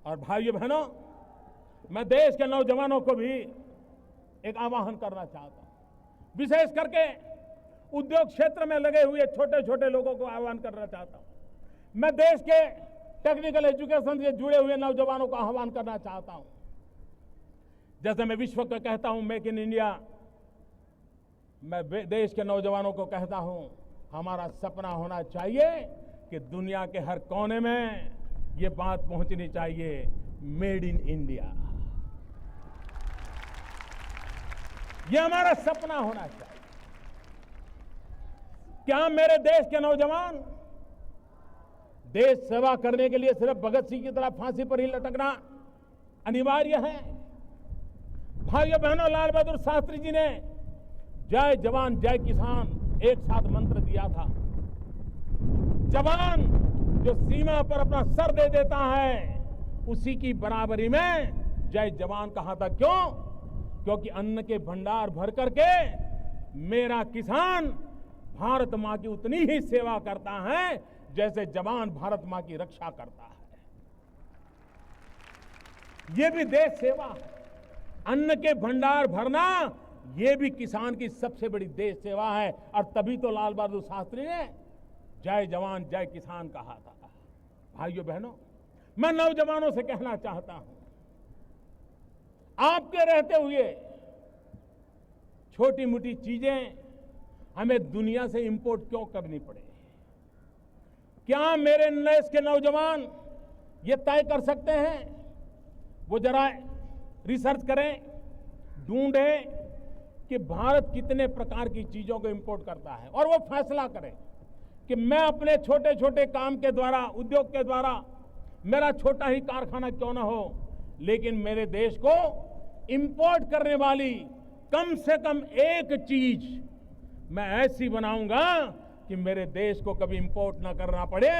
और भाइयों बहनों, मैं देश के नौजवानों को भी एक आह्वान करना चाहता हूं, विशेष करके उद्योग क्षेत्र में लगे हुए छोटे छोटे लोगों को आह्वान करना चाहता हूं। मैं देश के टेक्निकल एजुकेशन से जुड़े हुए नौजवानों को आह्वान करना चाहता हूं। जैसे मैं विश्व को कहता हूं मेक इन इंडिया, मैं देश के नौजवानों को कहता हूं, हमारा सपना होना चाहिए कि दुनिया के हर कोने में ये बात पहुंचनी चाहिए, मेड इन इंडिया। ये हमारा सपना होना चाहिए। क्या मेरे देश के नौजवान देश सेवा करने के लिए सिर्फ भगत सिंह की तरह फांसी पर ही लटकना अनिवार्य है? भाइयों बहनों, लाल बहादुर शास्त्री जी ने जय जवान जय किसान एक साथ मंत्र दिया था। जवान जो सीमा पर अपना सर दे देता है, उसी की बराबरी में जय जवान कहा था। क्यों? क्योंकि अन्न के भंडार भर करके मेरा किसान भारत मां की उतनी ही सेवा करता है जैसे जवान भारत मां की रक्षा करता है। ये भी देश सेवा है। अन्न के भंडार भरना ये भी किसान की सबसे बड़ी देश सेवा है। और तभी तो लाल बहादुर शास्त्री ने जय जवान जय किसान कहा था। भाइयों बहनों, मैं नौजवानों से कहना चाहता हूं, आपके रहते हुए छोटी मोटी चीजें हमें दुनिया से इंपोर्ट क्यों करनी पड़े? क्या मेरे देश के नौजवान ये तय कर सकते हैं? वो जरा रिसर्च करें, ढूंढें कि भारत कितने प्रकार की चीजों को इंपोर्ट करता है, और वो फैसला करें कि मैं अपने छोटे छोटे काम के द्वारा, उद्योग के द्वारा, मेरा छोटा ही कारखाना क्यों ना हो, लेकिन मेरे देश को इंपोर्ट करने वाली कम से कम एक चीज मैं ऐसी बनाऊंगा कि मेरे देश को कभी इंपोर्ट ना करना पड़े।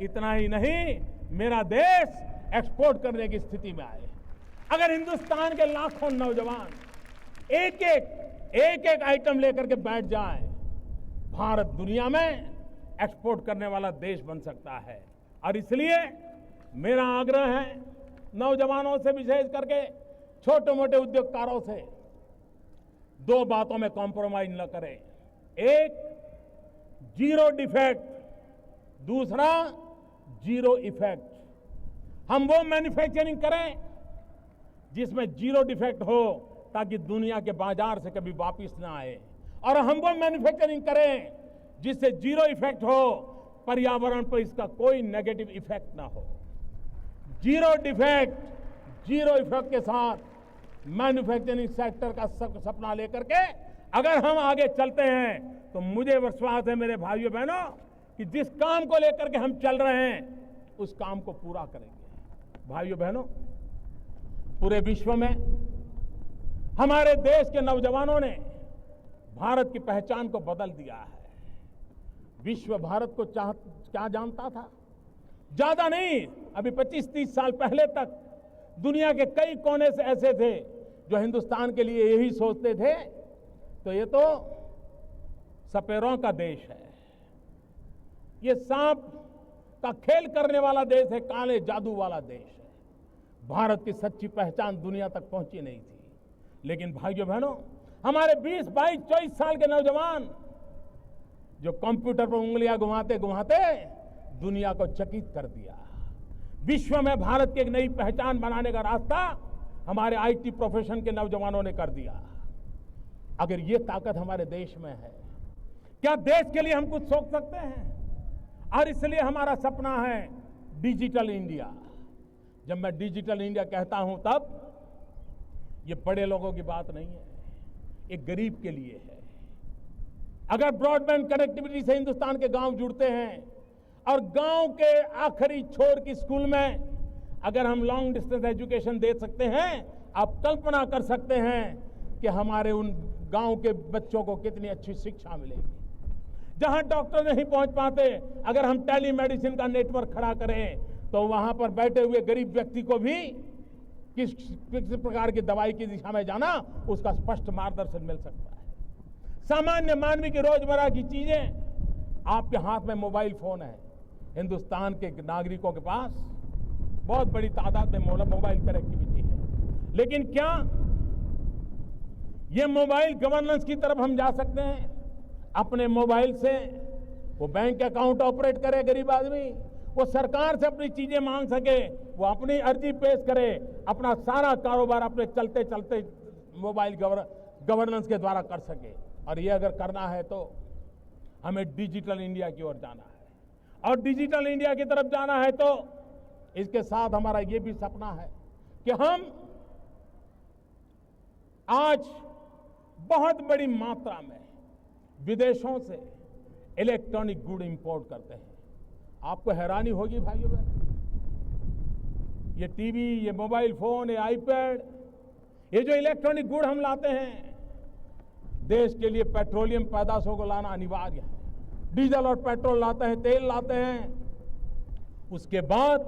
इतना ही नहीं, मेरा देश एक्सपोर्ट करने की स्थिति में आए। अगर हिंदुस्तान के लाखों नौजवान एक एक आइटम लेकर के बैठ जाएं, भारत दुनिया में एक्सपोर्ट करने वाला देश बन सकता है। और इसलिए मेरा आग्रह है नौजवानों से, विशेष करके छोटे मोटे उद्योगकारों से, दो बातों में कॉम्प्रोमाइज न करें। एक, जीरो डिफेक्ट, दूसरा जीरो इफेक्ट। हम वो मैन्युफैक्चरिंग करें जिसमें जीरो डिफेक्ट हो, ताकि दुनिया के बाजार से कभी वापस ना आए, और हम वो मैन्युफैक्चरिंग करें जिससे जीरो इफेक्ट हो, पर्यावरण पर इसका कोई नेगेटिव इफेक्ट ना हो। जीरो डिफेक्ट, जीरो इफेक्ट के साथ मैन्युफैक्चरिंग सेक्टर का सपना लेकर के अगर हम आगे चलते हैं तो मुझे विश्वास है मेरे भाइयों बहनों कि जिस काम को लेकर के हम चल रहे हैं उस काम को पूरा करेंगे। भाइयों बहनों, पूरे विश्व में हमारे देश के नौजवानों ने भारत की पहचान को बदल दिया है। विश्व भारत को क्या जानता था? ज्यादा नहीं, अभी 25-30 साल पहले तक दुनिया के कई कोने से ऐसे थे जो हिंदुस्तान के लिए यही सोचते थे, तो ये तो सपेरों का देश है, ये सांप का खेल करने वाला देश है, काले जादू वाला देश है। भारत की सच्ची पहचान दुनिया तक पहुंची नहीं थी। लेकिन भाइयों बहनों, हमारे 20, 22, 24 साल के नौजवान जो कंप्यूटर पर उंगलियां घुमाते घुमाते दुनिया को चकित कर दिया। विश्व में भारत की एक नई पहचान बनाने का रास्ता हमारे आईटी प्रोफेशन के नौजवानों ने कर दिया। अगर ये ताकत हमारे देश में है, क्या देश के लिए हम कुछ सोच सकते हैं? और इसलिए हमारा सपना है डिजिटल इंडिया। जब मैं डिजिटल इंडिया कहता हूं तब ये बड़े लोगों की बात नहीं है, एक गरीब के लिए है। अगर ब्रॉडबैंड कनेक्टिविटी से हिंदुस्तान के गांव जुड़ते हैं और गांव के आखिरी छोर की स्कूल में अगर हम लॉन्ग डिस्टेंस एजुकेशन दे सकते हैं, आप कल्पना कर सकते हैं कि हमारे उन गांव के बच्चों को कितनी अच्छी शिक्षा मिलेगी। जहां डॉक्टर नहीं पहुंच पाते, अगर हम टेली मेडिसिन का नेटवर्क खड़ा करें तो वहां पर बैठे हुए गरीब व्यक्ति को भी किस प्रकार की दवाई की दिशा में जाना, उसका स्पष्ट मार्गदर्शन मिल सकता है। सामान्य मानवीय की रोजमर्रा की चीजें आपके हाथ में मोबाइल फोन है। हिंदुस्तान के नागरिकों के पास बहुत बड़ी तादाद में मोबाइल कनेक्टिविटी है, लेकिन क्या ये मोबाइल गवर्नेंस की तरफ हम जा सकते हैं? अपने मोबाइल से वो बैंक अकाउंट ऑपरेट करे, गरीब आदमी वो सरकार से अपनी चीजें मांग सके, वो अपनी अर्जी पेश करे, अपना सारा कारोबार अपने चलते चलते मोबाइल गवर्नेंस के द्वारा कर सके। और ये अगर करना है तो हमें डिजिटल इंडिया की ओर जाना है। और डिजिटल इंडिया की तरफ जाना है तो इसके साथ हमारा ये भी सपना है कि हम आज बहुत बड़ी मात्रा में विदेशों से इलेक्ट्रॉनिक गुड इंपोर्ट करते हैं। आपको हैरानी होगी भाइयों बहनों, ये टीवी, ये मोबाइल फोन, ये आईपैड, ये जो इलेक्ट्रॉनिक गुड हम लाते हैं, देश के लिए पेट्रोलियम पैदाशों को लाना अनिवार्य है। डीजल और पेट्रोल लाते हैं, तेल लाते हैं, उसके बाद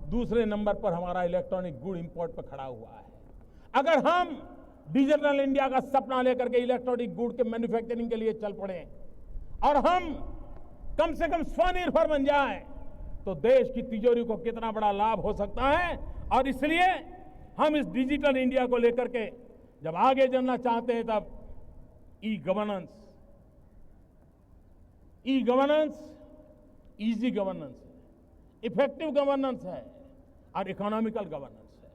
दूसरे नंबर पर हमारा इलेक्ट्रॉनिक गुड इंपोर्ट पर खड़ा हुआ है। अगर हम डिजिटल इंडिया का सपना लेकर के इलेक्ट्रॉनिक गुड के मैन्युफैक्चरिंग के लिए चल पड़े और हम कम से कम स्वनिर्भर बन जाए तो देश की तिजोरी को कितना बड़ा लाभ हो सकता है। और इसलिए हम इस डिजिटल इंडिया को लेकर के जब आगे चलना चाहते हैं तब e governance, easy governance, effective governance है और इकोनॉमिकल गवर्नेंस है।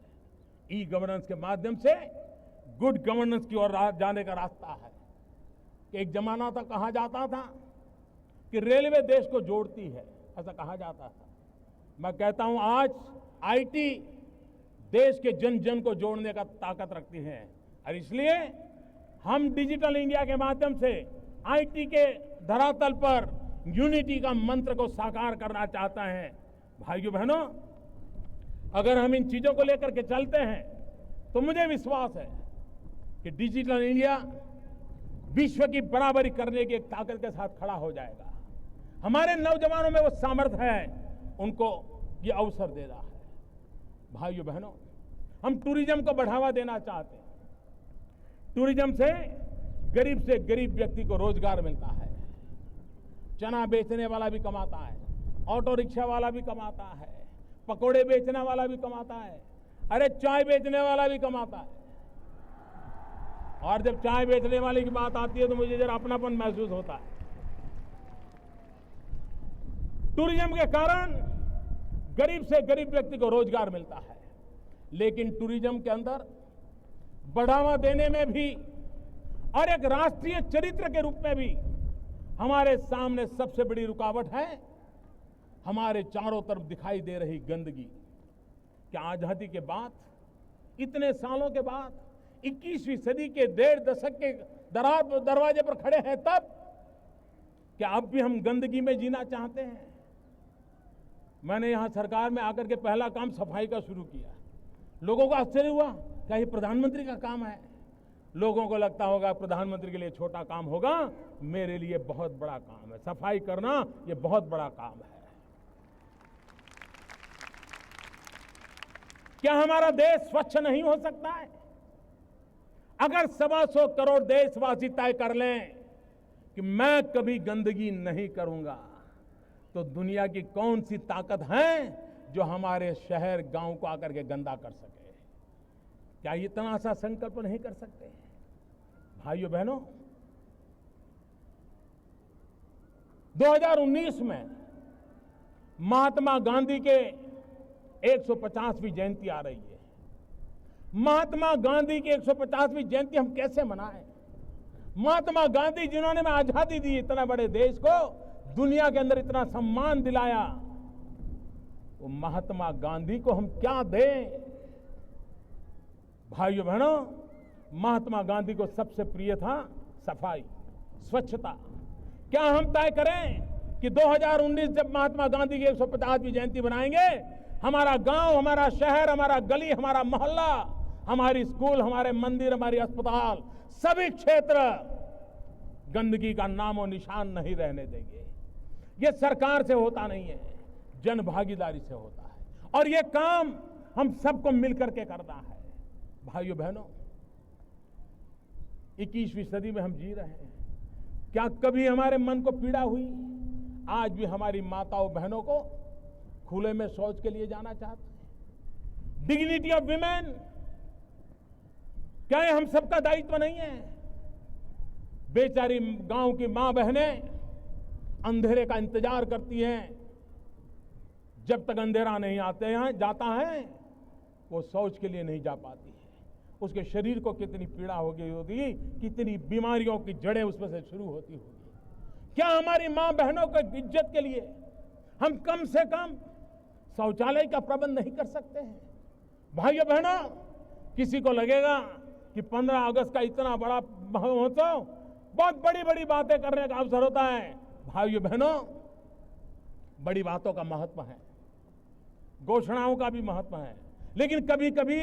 ई गवर्नेंस के माध्यम से गुड गवर्नेंस की ओर जाने का रास्ता है। कि एक जमाना था, कहा जाता था कि रेलवे देश को जोड़ती है, ऐसा कहा जाता था। मैं कहता हूं आज आईटी देश के जन जन को जोड़ने का ताकत रखती है। और इसलिए हम डिजिटल इंडिया के माध्यम से आईटी के धरातल पर यूनिटी का मंत्र को साकार करना चाहते हैं। भाइयों बहनों, अगर हम इन चीजों को लेकर के चलते हैं तो मुझे विश्वास है कि डिजिटल इंडिया विश्व की बराबरी करने की एक ताकत के साथ खड़ा हो जाएगा। हमारे नौजवानों में वो सामर्थ्य है, उनको ये अवसर दे रहा है। भाइयों बहनों, हम टूरिज्म को बढ़ावा देना चाहते हैं। टूरिज्म से गरीब व्यक्ति को रोजगार मिलता है। चना बेचने वाला भी कमाता है, ऑटो रिक्शा वाला भी कमाता है, पकोड़े बेचने वाला भी कमाता है, अरे चाय बेचने वाला भी कमाता है। और जब चाय बेचने वाले की बात आती है तो मुझे जरा अपनापन महसूस होता है। टूरिज्म के कारण गरीब से गरीब व्यक्ति को रोजगार मिलता है। लेकिन टूरिज्म के अंदर बढ़ावा देने में भी और एक राष्ट्रीय चरित्र के रूप में भी हमारे सामने सबसे बड़ी रुकावट है हमारे चारों तरफ दिखाई दे रही गंदगी। क्या आजादी के बाद, इतने सालों के बाद, 21वीं सदी के 1.5 दशक के दरवाजे पर खड़े हैं, तब क्या अब भी हम गंदगी में जीना चाहते हैं? मैंने यहां सरकार में आकर के पहला काम सफाई का शुरू किया। लोगों को आश्चर्य हुआ, क्या ये प्रधानमंत्री का काम है? लोगों को लगता होगा प्रधानमंत्री के लिए छोटा काम होगा, मेरे लिए बहुत बड़ा काम है। सफाई करना ये बहुत बड़ा काम है। क्या हमारा देश स्वच्छ नहीं हो सकता है? अगर 125 करोड़ देशवासी तय कर लें कि मैं कभी गंदगी नहीं करूंगा, तो दुनिया की कौन सी ताकत है जो हमारे शहर गांव को आकर के गंदा कर सके? क्या इतना सा संकल्प नहीं कर सकते? भाइयों बहनों, 2019 में महात्मा गांधी के 150वीं जयंती आ रही है। महात्मा गांधी की 150वीं जयंती हम कैसे मनाएं? महात्मा गांधी जिन्होंने हमें आजादी दी, इतना बड़े देश को दुनिया के अंदर इतना सम्मान दिलाया, वो महात्मा गांधी को हम क्या दें? भाइयों बहनों, महात्मा गांधी को सबसे प्रिय था सफाई, स्वच्छता। क्या हम तय करें कि 2019 जब महात्मा गांधी की 150वीं जयंती बनाएंगे, हमारा गांव, हमारा शहर, हमारा गली, हमारा मोहल्ला, हमारी स्कूल, हमारे मंदिर, हमारी अस्पताल, सभी क्षेत्र गंदगी का नामो निशान नहीं रहने देंगे? ये सरकार से होता नहीं है, जन भागीदारी से होता है, और ये काम हम सबको मिलकर के करना है। भाइयों बहनों, 21वीं सदी में हम जी रहे हैं। क्या कभी हमारे मन को पीड़ा हुई? आज भी हमारी माताओं बहनों को खुले में शौच के लिए जाना चाहते हैं? डिग्निटी ऑफ विमेन, क्या ये हम सबका दायित्व नहीं है? बेचारी गांव की मां बहनें अंधेरे का इंतजार करती हैं, जब तक अंधेरा नहीं जाता है वो शौच के लिए नहीं जा पाती है। उसके शरीर को कितनी पीड़ा हो गई होगी, कितनी बीमारियों की जड़ें उसमें से शुरू होती होगी। क्या हमारी मां बहनों की इज्जत के लिए हम कम से कम शौचालय का प्रबंध नहीं कर सकते हैं? भाइयों बहनों, किसी को लगेगा कि 15 अगस्त का इतना बड़ा महोत्सव बहुत बड़ी बड़ी बातें करने का अवसर होता है। भाइयों बहनों, बड़ी बातों का महत्व है, घोषणाओं का भी महत्व है, लेकिन कभी कभी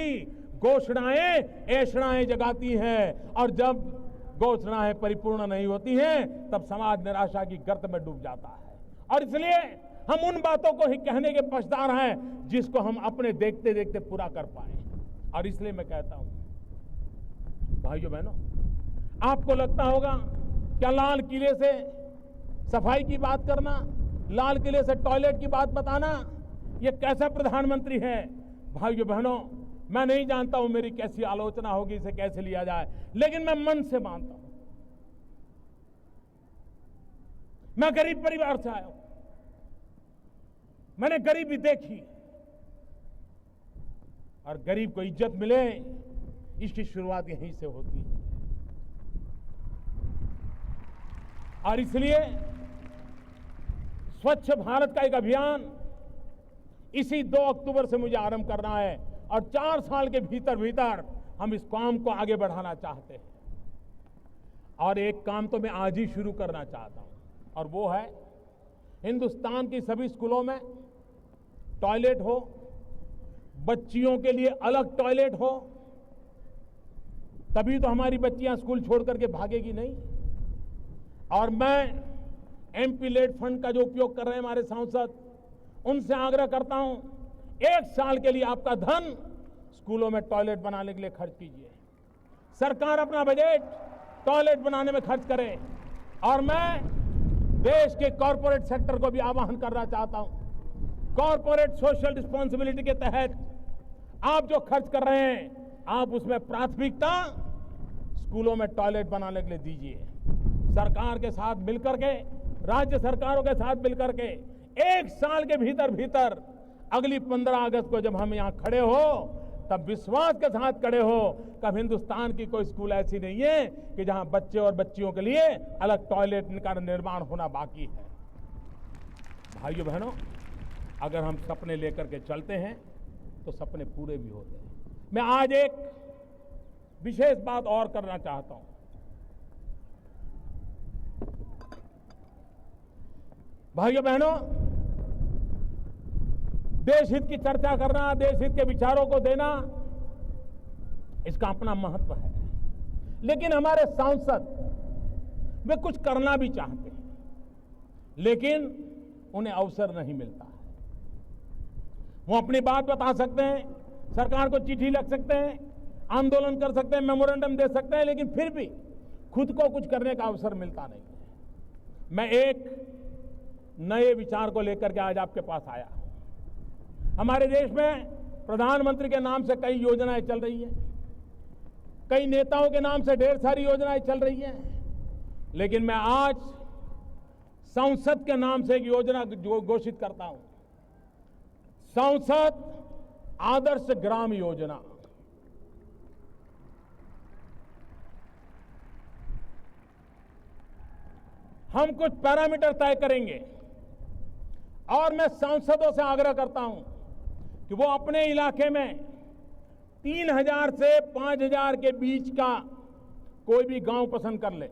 घोषणाएं ऐषणाएं जगाती हैं, और जब घोषणाएं परिपूर्ण नहीं होती हैं तब समाज निराशा की गर्त में डूब जाता है। और इसलिए हम उन बातों को ही कहने के पक्षदार हैं जिसको हम अपने देखते देखते पूरा कर पाए। और इसलिए मैं कहता हूं, भाइयों बहनों, आपको लगता होगा क्या लाल किले से सफाई की बात करना, लाल किले से टॉयलेट की बात बताना, ये कैसा प्रधानमंत्री है? भाइयों बहनों, मैं नहीं जानता हूं मेरी कैसी आलोचना होगी, इसे कैसे लिया जाए, लेकिन मैं मन से मानता हूं। मैं गरीब परिवार से आया हूं, मैंने गरीबी देखी, और गरीब को इज्जत मिले इसकी शुरुआत यहीं से होती है। और इसलिए स्वच्छ भारत का एक अभियान इसी 2 अक्टूबर से मुझे आरंभ करना है, और 4 साल के भीतर भीतर हम इस काम को आगे बढ़ाना चाहते हैं। और एक काम तो मैं आज ही शुरू करना चाहता हूं, और वो है हिंदुस्तान की सभी स्कूलों में टॉयलेट हो, बच्चियों के लिए अलग टॉयलेट हो, तभी तो हमारी बच्चियां स्कूल छोड़ करके भागेगी नहीं। और मैं एमपी लेड फंड का जो उपयोग कर रहे हैं हमारे सांसद, उनसे आग्रह करता हूं, 1 साल के लिए आपका धन स्कूलों में टॉयलेट बनाने के लिए खर्च कीजिए। सरकार अपना बजट टॉयलेट बनाने में खर्च करे। और मैं देश के कॉरपोरेट सेक्टर को भी आह्वान करना चाहता हूं, कॉरपोरेट सोशल रिस्पॉन्सिबिलिटी के तहत आप जो खर्च कर रहे हैं, आप उसमें प्राथमिकता स्कूलों में टॉयलेट बनाने के लिए दीजिए। सरकार के साथ मिलकर के, राज्य सरकारों के साथ मिलकर के 1 साल के भीतर भीतर अगली 15 अगस्त को जब हम यहाँ खड़े हो, तब विश्वास के साथ खड़े हो, कब हिंदुस्तान की कोई स्कूल ऐसी नहीं है कि जहां बच्चे और बच्चियों के लिए अलग टॉयलेट का निर्माण होना बाकी है। भाइयों बहनों, अगर हम सपने लेकर के चलते हैं तो सपने पूरे भी होते हैं। मैं आज एक विशेष बात और करना चाहता हूं। भाइयों बहनों, देश हित की चर्चा करना, देश हित के विचारों को देना, इसका अपना महत्व है। लेकिन हमारे सांसद वे कुछ करना भी चाहते हैं, लेकिन उन्हें अवसर नहीं मिलता है। वो अपनी बात बता सकते हैं, सरकार को चिट्ठी लिख सकते हैं, आंदोलन कर सकते हैं, मेमोरेंडम दे सकते हैं, लेकिन फिर भी खुद को कुछ करने का अवसर मिलता नहीं है। मैं एक नए विचार को लेकर के आज आपके पास आया हूं। हमारे देश में प्रधानमंत्री के नाम से कई योजनाएं चल रही हैं, कई नेताओं के नाम से ढेर सारी योजनाएं चल रही हैं, लेकिन मैं आज संसद के नाम से एक योजना घोषित करता हूं, संसद आदर्श ग्राम योजना। हम कुछ पैरामीटर तय करेंगे और मैं सांसदों से आग्रह करता हूं कि वो अपने इलाके में 3000 से 5000 के बीच का कोई भी गांव पसंद कर ले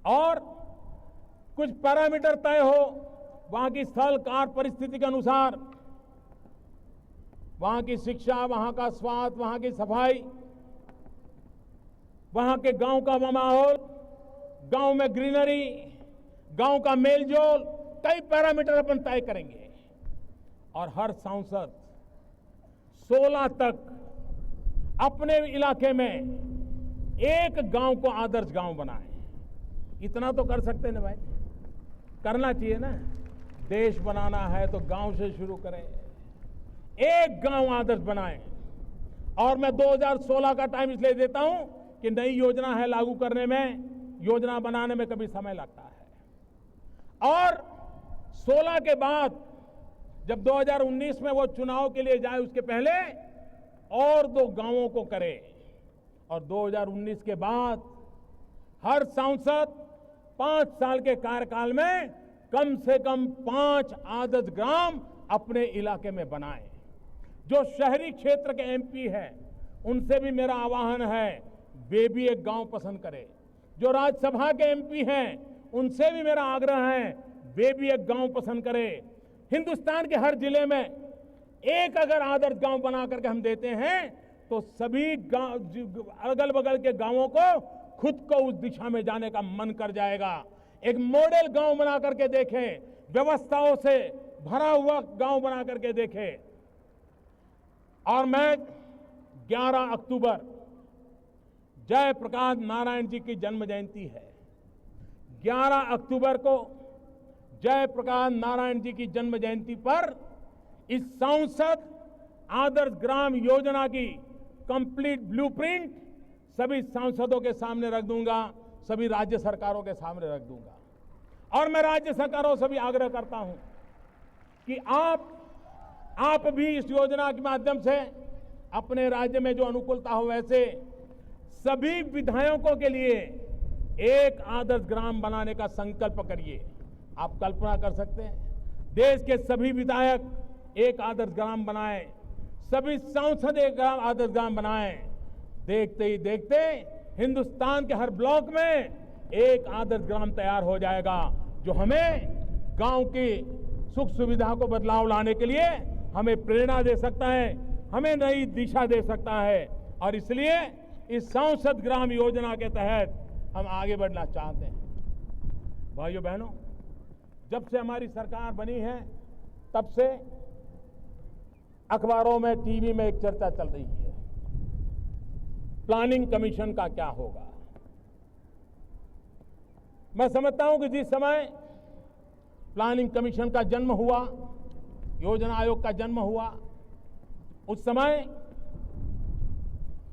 और कुछ पैरामीटर तय हो, वहां की स्थल काल परिस्थिति के अनुसार, वहां की शिक्षा, वहां का स्वास्थ्य, वहां की सफाई, वहां के गांव का माहौल, गांव में ग्रीनरी, गांव का मेलजोल, कई पैरामीटर अपन तय करेंगे और हर सांसद 16 तक अपने इलाके में एक गांव को आदर्श गांव बनाए। इतना तो कर सकते हैं ना भाई, करना चाहिए ना। देश बनाना है तो गांव से शुरू करें, एक गांव आदर्श बनाएं। और मैं 2016 का टाइम इसलिए देता हूं कि नई योजना है, लागू करने में, योजना बनाने में कभी समय लगता है। और 16 के बाद जब 2019 में वो चुनाव के लिए जाए, उसके पहले और 2 गांवों को करे और 2019 के बाद हर सांसद 5 साल के कार्यकाल में कम से कम 5 आदर्श ग्राम अपने इलाके में बनाए। जो शहरी क्षेत्र के एमपी हैं, उनसे भी मेरा आह्वान है, वे भी एक गांव पसंद करें। जो राज्यसभा के एमपी हैं, उनसे भी मेरा आग्रह है, वे भी एक गांव पसंद करें। हिंदुस्तान के हर जिले में एक अगर आदर्श गांव बना करके हम देते हैं तो सभी अगल बगल के गांवों को खुद को उस दिशा में जाने का मन कर जाएगा। एक मॉडल गांव बना करके देखें, व्यवस्थाओं से भरा हुआ गांव बना करके देखें। और मैं 11 अक्टूबर जयप्रकाश नारायण जी की जन्म जयंती है। 11 अक्टूबर को जयप्रकाश नारायण जी की जन्म जयंती पर इस सांसद आदर्श ग्राम योजना की कंप्लीट ब्लूप्रिंट सभी सांसदों के सामने रख दूंगा, सभी राज्य सरकारों के सामने रख दूंगा। और मैं राज्य सरकारों से भी आग्रह करता हूं कि आप भी इस योजना के माध्यम से अपने राज्य में जो अनुकूलता हो, वैसे सभी विधायकों के लिए एक आदर्श ग्राम बनाने का संकल्प करिए। आप कल्पना कर सकते हैं, देश के सभी विधायक एक आदर्श ग्राम बनाएं, सभी सांसद एक आदर्श ग्राम बनाएं। देखते ही देखते हिंदुस्तान के हर ब्लॉक में एक आदर्श ग्राम तैयार हो जाएगा, जो हमें गांव की सुख सुविधा को बदलाव लाने के लिए हमें प्रेरणा दे सकता है, हमें नई दिशा दे सकता है। और इसलिए इस सांसद ग्राम योजना के तहत हम आगे बढ़ना चाहते हैं। भाइयों बहनों, जब से हमारी सरकार बनी है, तब से अखबारों में, टीवी में एक चर्चा चल रही है, प्लानिंग कमीशन का क्या होगा। मैं समझता हूं कि जिस समय प्लानिंग कमीशन का जन्म हुआ, योजना आयोग का जन्म हुआ, उस समय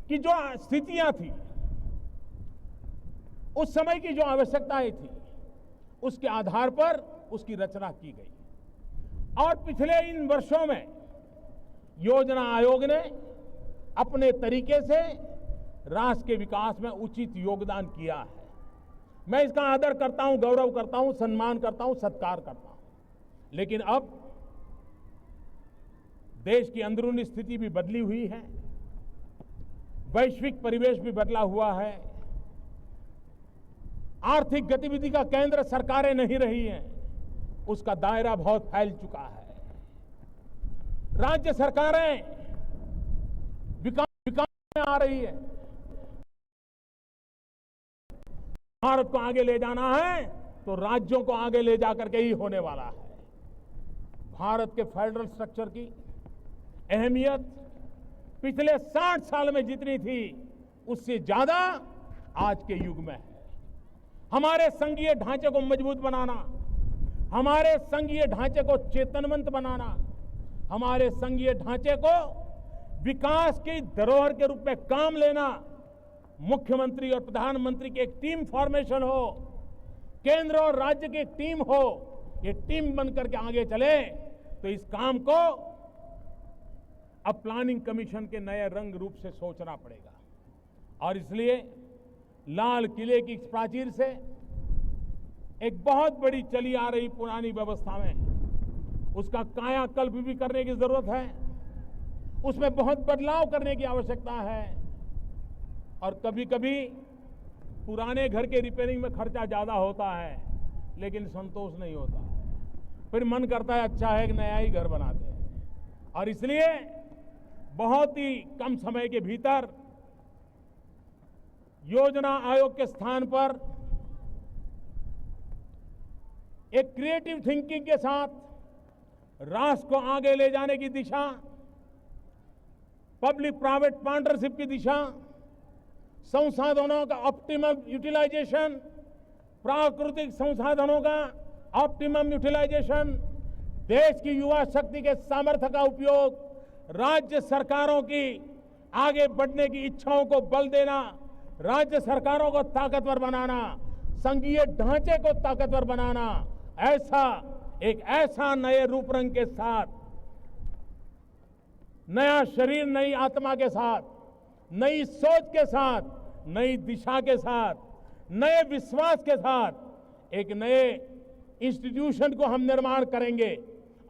की जो स्थितियां थी, उस समय की जो आवश्यकताएं थी, उसके आधार पर उसकी रचना की गई। और पिछले इन वर्षों में योजना आयोग ने अपने तरीके से राष्ट्र के विकास में उचित योगदान किया है। मैं इसका आदर करता हूं, गौरव करता हूं, सम्मान करता हूं, सत्कार करता हूं। लेकिन अब देश की अंदरूनी स्थिति भी बदली हुई है, वैश्विक परिवेश भी बदला हुआ है, आर्थिक गतिविधि का केंद्र सरकारें नहीं रही हैं, उसका दायरा बहुत फैल चुका है। राज्य सरकारें विकास में आ रही है। भारत को आगे ले जाना है तो राज्यों को आगे ले जाकर के ही होने वाला है। भारत के फेडरल स्ट्रक्चर की अहमियत पिछले 60 साल में जितनी थी उससे ज्यादा आज के युग में है। हमारे संघीय ढांचे को मजबूत बनाना, हमारे संघीय ढांचे को चेतनवंत बनाना, हमारे संघीय ढांचे को विकास की धरोहर के रूप में काम लेना, मुख्यमंत्री और प्रधानमंत्री की एक टीम फॉर्मेशन हो, केंद्र और राज्य की एक टीम हो, ये टीम बनकर के आगे चले तो इस काम को अब प्लानिंग कमीशन के नए रंग रूप से सोचना पड़ेगा। और इसलिए लाल किले की प्राचीर से एक बहुत बड़ी चली आ रही पुरानी व्यवस्था में उसका कायाकल्प भी करने की जरूरत है, उसमें बहुत बदलाव करने की आवश्यकता है। और कभी कभी पुराने घर के रिपेयरिंग में खर्चा ज्यादा होता है लेकिन संतोष नहीं होता है, फिर मन करता है अच्छा है कि नया ही घर बनाते हैं। और इसलिए बहुत ही कम समय के भीतर योजना आयोग के स्थान पर एक क्रिएटिव थिंकिंग के साथ राष्ट्र को आगे ले जाने की दिशा, पब्लिक प्राइवेट पार्टनरशिप की दिशा, संसाधनों का ऑप्टिमम यूटिलाइजेशन, प्राकृतिक संसाधनों का ऑप्टिमम यूटिलाइजेशन, देश की युवा शक्ति के सामर्थ्य का उपयोग, राज्य सरकारों की आगे बढ़ने की इच्छाओं को बल देना, राज्य सरकारों को ताकतवर बनाना, संघीय ढांचे को ताकतवर बनाना, ऐसा नए रूप रंग के साथ, नया शरीर नई आत्मा के साथ, नई सोच के साथ, नई दिशा के साथ, नए विश्वास के साथ एक नए इंस्टीट्यूशन को हम निर्माण करेंगे।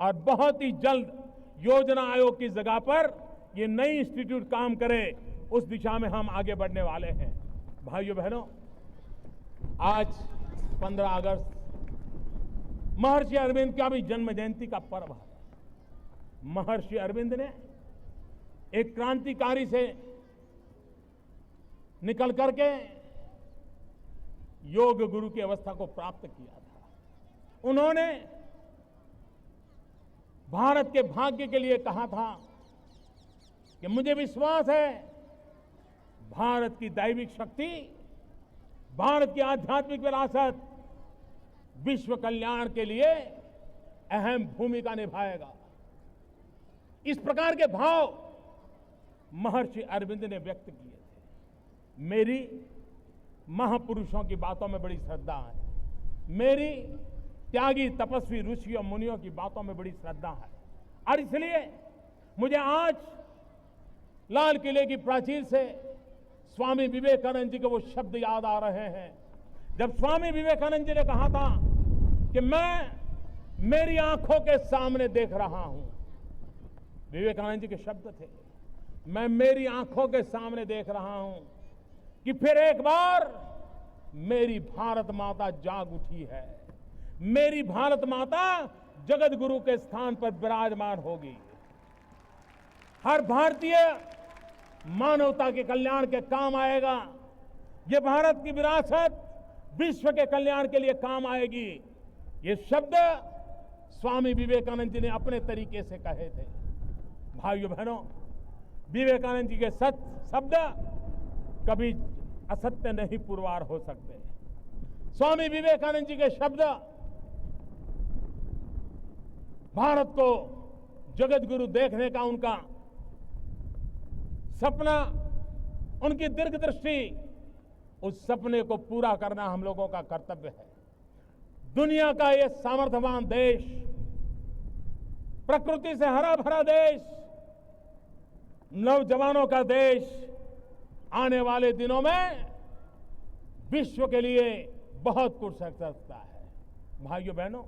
और बहुत ही जल्द योजना आयोग की जगह पर ये नई इंस्टीट्यूट काम करे, उस दिशा में हम आगे बढ़ने वाले हैं। भाइयों बहनों, आज 15 अगस्त महर्षि अरविंद का भी जन्म जयंती का पर्व है। महर्षि अरविंद ने एक क्रांतिकारी से निकल करके योग गुरु की अवस्था को प्राप्त किया था। उन्होंने भारत के भाग्य के लिए कहा था कि मुझे विश्वास है भारत की दैविक शक्ति, भारत की आध्यात्मिक विरासत विश्व कल्याण के लिए अहम भूमिका निभाएगा। इस प्रकार के भाव महर्षि अरविंद ने व्यक्त किए थे। मेरी महापुरुषों की बातों में बड़ी श्रद्धा है, मेरी त्यागी तपस्वी ऋषि और मुनियों की बातों में बड़ी श्रद्धा है। और इसलिए मुझे आज लाल किले की प्राचीर से स्वामी विवेकानंद जी के वो शब्द याद आ रहे हैं, जब स्वामी विवेकानंद जी ने कहा था कि मैं मेरी आंखों के सामने देख रहा हूं। विवेकानंद जी के शब्द थे, मैं मेरी आंखों के सामने देख रहा हूं कि फिर एक बार मेरी भारत माता जाग उठी है, मेरी भारत माता जगत गुरु के स्थान पर विराजमान होगी। हर भारतीय मानवता के कल्याण के काम आएगा। ये भारत की विरासत विश्व के कल्याण के लिए काम आएगी। ये शब्द स्वामी विवेकानंद जी ने अपने तरीके से कहे थे। भाइयों बहनों, विवेकानंद जी के शब्द कभी असत्य नहीं पुरवार हो सकते। स्वामी विवेकानंद जी के शब्द भारत को जगत गुरु देखने का उनका सपना, उनकी दीर्घ दृष्टि, उस सपने को पूरा करना हम लोगों का कर्तव्य है। दुनिया का ये सामर्थ्यवान देश, प्रकृति से हरा भरा देश, नौजवानों का देश आने वाले दिनों में विश्व के लिए बहुत कुछ कर सकता है। भाइयों बहनों,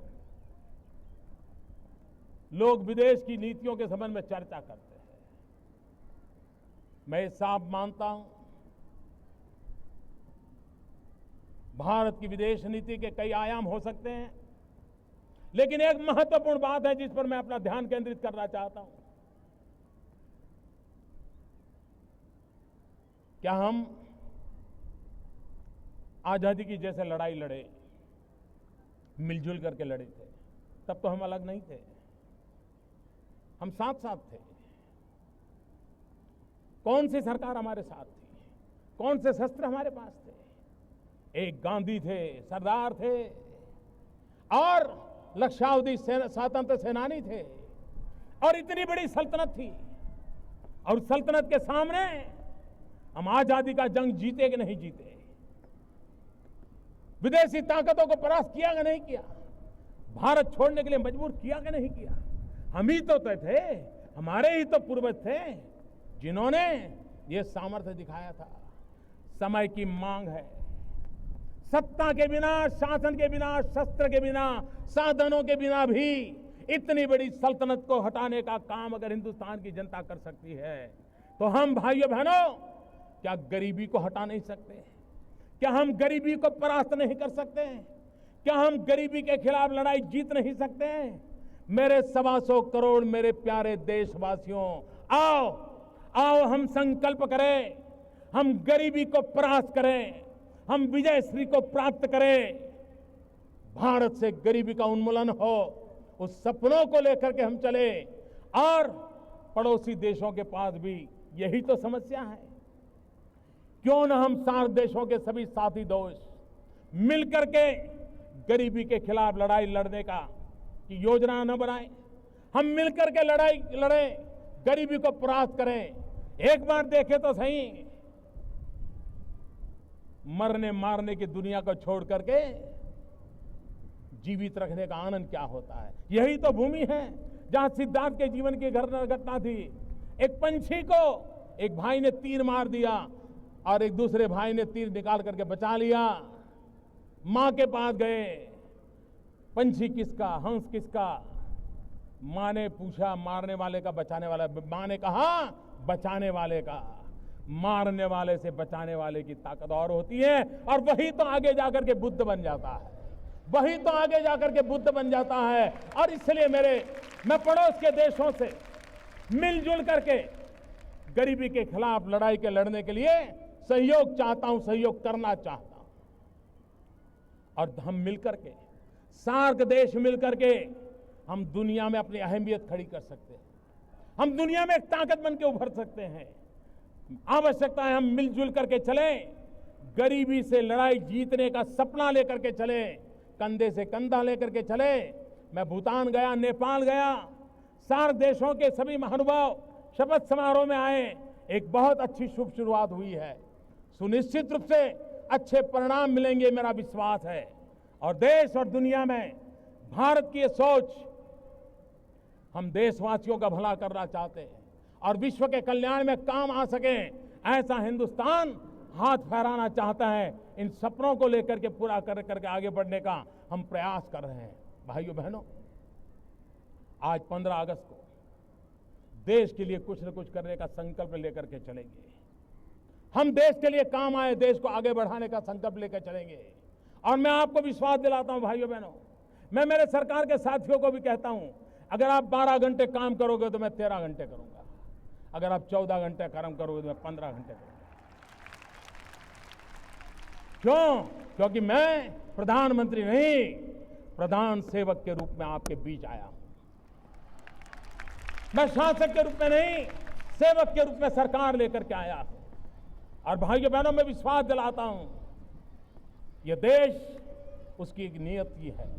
लोग विदेश की नीतियों के संबंध में चर्चा करते हैं। मैं साफ मानता हूं, भारत की विदेश नीति के कई आयाम हो सकते हैं, लेकिन एक महत्वपूर्ण बात है जिस पर मैं अपना ध्यान केंद्रित करना चाहता हूं। क्या हम आजादी की जैसे लड़ाई लड़े, मिलजुल करके लड़े थे? तब तो हम अलग नहीं थे, हम साथ साथ थे। कौन सी सरकार हमारे साथ थी? कौन से शस्त्र हमारे पास थे? एक गांधी थे, सरदार थे और लक्षावधि स्वतंत्र सेनानी थे, और इतनी बड़ी सल्तनत थी। और सल्तनत के सामने हम आजादी का जंग जीते कि नहीं जीते, विदेशी ताकतों को परास्त किया कि नहीं किया, भारत छोड़ने के लिए मजबूर किया कि नहीं किया। हम ही तो थे, हमारे ही तो पूर्वज थे जिन्होंने ये सामर्थ्य दिखाया था। समय की मांग है, सत्ता के बिना, शासन के बिना, शस्त्र के बिना, साधनों के बिना भी इतनी बड़ी सल्तनत को हटाने का काम अगर हिंदुस्तान की जनता कर सकती है, तो हम भाइयों बहनों क्या गरीबी को हटा नहीं सकते? क्या हम गरीबी को परास्त नहीं कर सकते? क्या हम गरीबी के खिलाफ लड़ाई जीत नहीं सकते? मेरे 125 करोड़ मेरे प्यारे देशवासियों, आओ आओ हम संकल्प करें, हम गरीबी को परास्त करें, हम विजयश्री को प्राप्त करें, भारत से गरीबी का उन्मूलन हो, उस सपनों को लेकर के हम चले। और पड़ोसी देशों के पास भी यही तो समस्या है। क्यों न हम सार्क देशों के सभी साथी दोस्त मिलकर के गरीबी के खिलाफ लड़ाई लड़ने का की योजना न बनाएं? हम मिलकर के लड़ाई लड़ें, गरीबी को परास्त करें। एक बार देखें तो सही, मरने मारने की दुनिया को छोड़ करके जीवित रखने का आनंद क्या होता है। यही तो भूमि है जहां सिद्धार्थ के जीवन की घटना थी। एक पंछी को एक भाई ने तीर मार दिया और एक दूसरे भाई ने तीर निकाल करके बचा लिया। मां के पास गए, पंछी किसका, हंस किसका? मां ने पूछा मारने वाले का, बचाने वाला। मां ने कहा बचाने वाले का। मारने वाले से बचाने वाले की ताकत और होती है, और वही तो आगे जाकर के बुद्ध बन जाता है, वही तो आगे जाकर के बुद्ध बन जाता है। और इसलिए मैं पड़ोस के देशों से मिलजुल करके गरीबी के खिलाफ लड़ाई के लड़ने के लिए सहयोग चाहता हूं, सहयोग करना चाहता हूं। और हम मिलकर के, सार्क देश मिलकर के हम दुनिया में अपनी अहमियत खड़ी कर सकते हैं, हम दुनिया में एक ताकत बन के उभर सकते हैं। आवश्यकता है हम मिलजुल करके चलें, गरीबी से लड़ाई जीतने का सपना लेकर के चले, कंधे से कंधा लेकर के चले। मैं भूटान गया, नेपाल गया, सार्क देशों के सभी महानुभाव शपथ समारोह में आए। एक बहुत अच्छी शुभ शुरुआत हुई है, सुनिश्चित रूप से अच्छे परिणाम मिलेंगे, मेरा विश्वास है। और देश और दुनिया में भारत की ये सोच, हम देशवासियों का भला करना चाहते हैं और विश्व के कल्याण में काम आ सके, ऐसा हिंदुस्तान हाथ फहराना चाहता है। इन सपनों को लेकर के पूरा करके आगे बढ़ने का हम प्रयास कर रहे हैं। भाइयों बहनों, आज 15 अगस्त को देश के लिए कुछ न कुछ करने का संकल्प लेकर के चलेंगे। हम देश के लिए काम आए, देश को आगे बढ़ाने का संकल्प लेकर चलेंगे। और मैं आपको विश्वास दिलाता हूं भाइयों बहनों, मैं मेरे सरकार के साथियों को भी कहता हूं, अगर आप 12 घंटे काम करोगे तो मैं 13 घंटे करूंगा, अगर आप 14 घंटे काम करोगे तो मैं 15 घंटे करूंगा। क्यों? क्योंकि मैं प्रधानमंत्री नहीं, प्रधान सेवक के रूप में आपके बीच आया हूं। मैं शासक के रूप में नहीं, सेवक के रूप में सरकार लेकर के आया हूं। और भाइयों बहनों, मैं विश्वास दिलाता हूं, यह देश उसकी एक नियति है,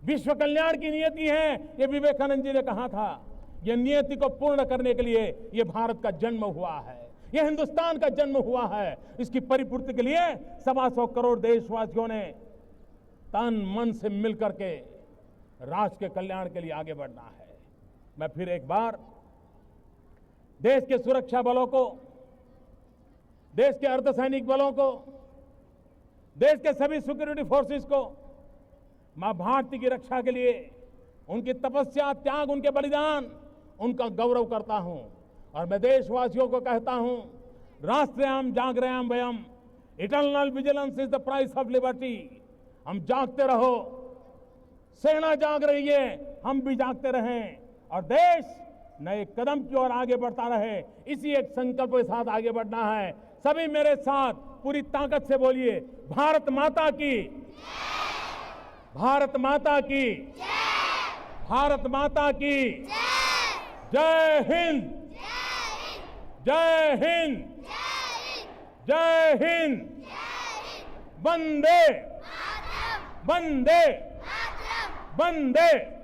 विश्व कल्याण की नियति है। ये विवेकानंद जी ने कहा था, यह नियति को पूर्ण करने के लिए ये भारत का जन्म हुआ है, ये हिंदुस्तान का जन्म हुआ है। इसकी परिपूर्ति के लिए 125 करोड़ देशवासियों ने तन मन से मिलकर के राष्ट्र के कल्याण के लिए आगे बढ़ना है। मैं फिर एक बार देश के सुरक्षा बलों को, देश के अर्धसैनिक बलों को, देश के सभी सिक्योरिटी फोर्सेस को मां भारती की रक्षा के लिए उनकी तपस्या, त्याग, उनके बलिदान, उनका गौरव करता हूं। और मैं देशवासियों को कहता हूं, राष्ट्रयाम जागरयाम वयम, eternal vigilance is the price of liberty. हम जागते रहो, सेना जाग रही है, हम भी जागते रहें और देश नए कदम की ओर आगे बढ़ता रहे। इसी एक संकल्प के साथ आगे बढ़ना है। सभी मेरे साथ पूरी ताकत से बोलिए, भारत माता की, भारत माता की, भारत माता की जय हिंद, जय हिंद, जय हिंद, वंदे वंदे वंदे।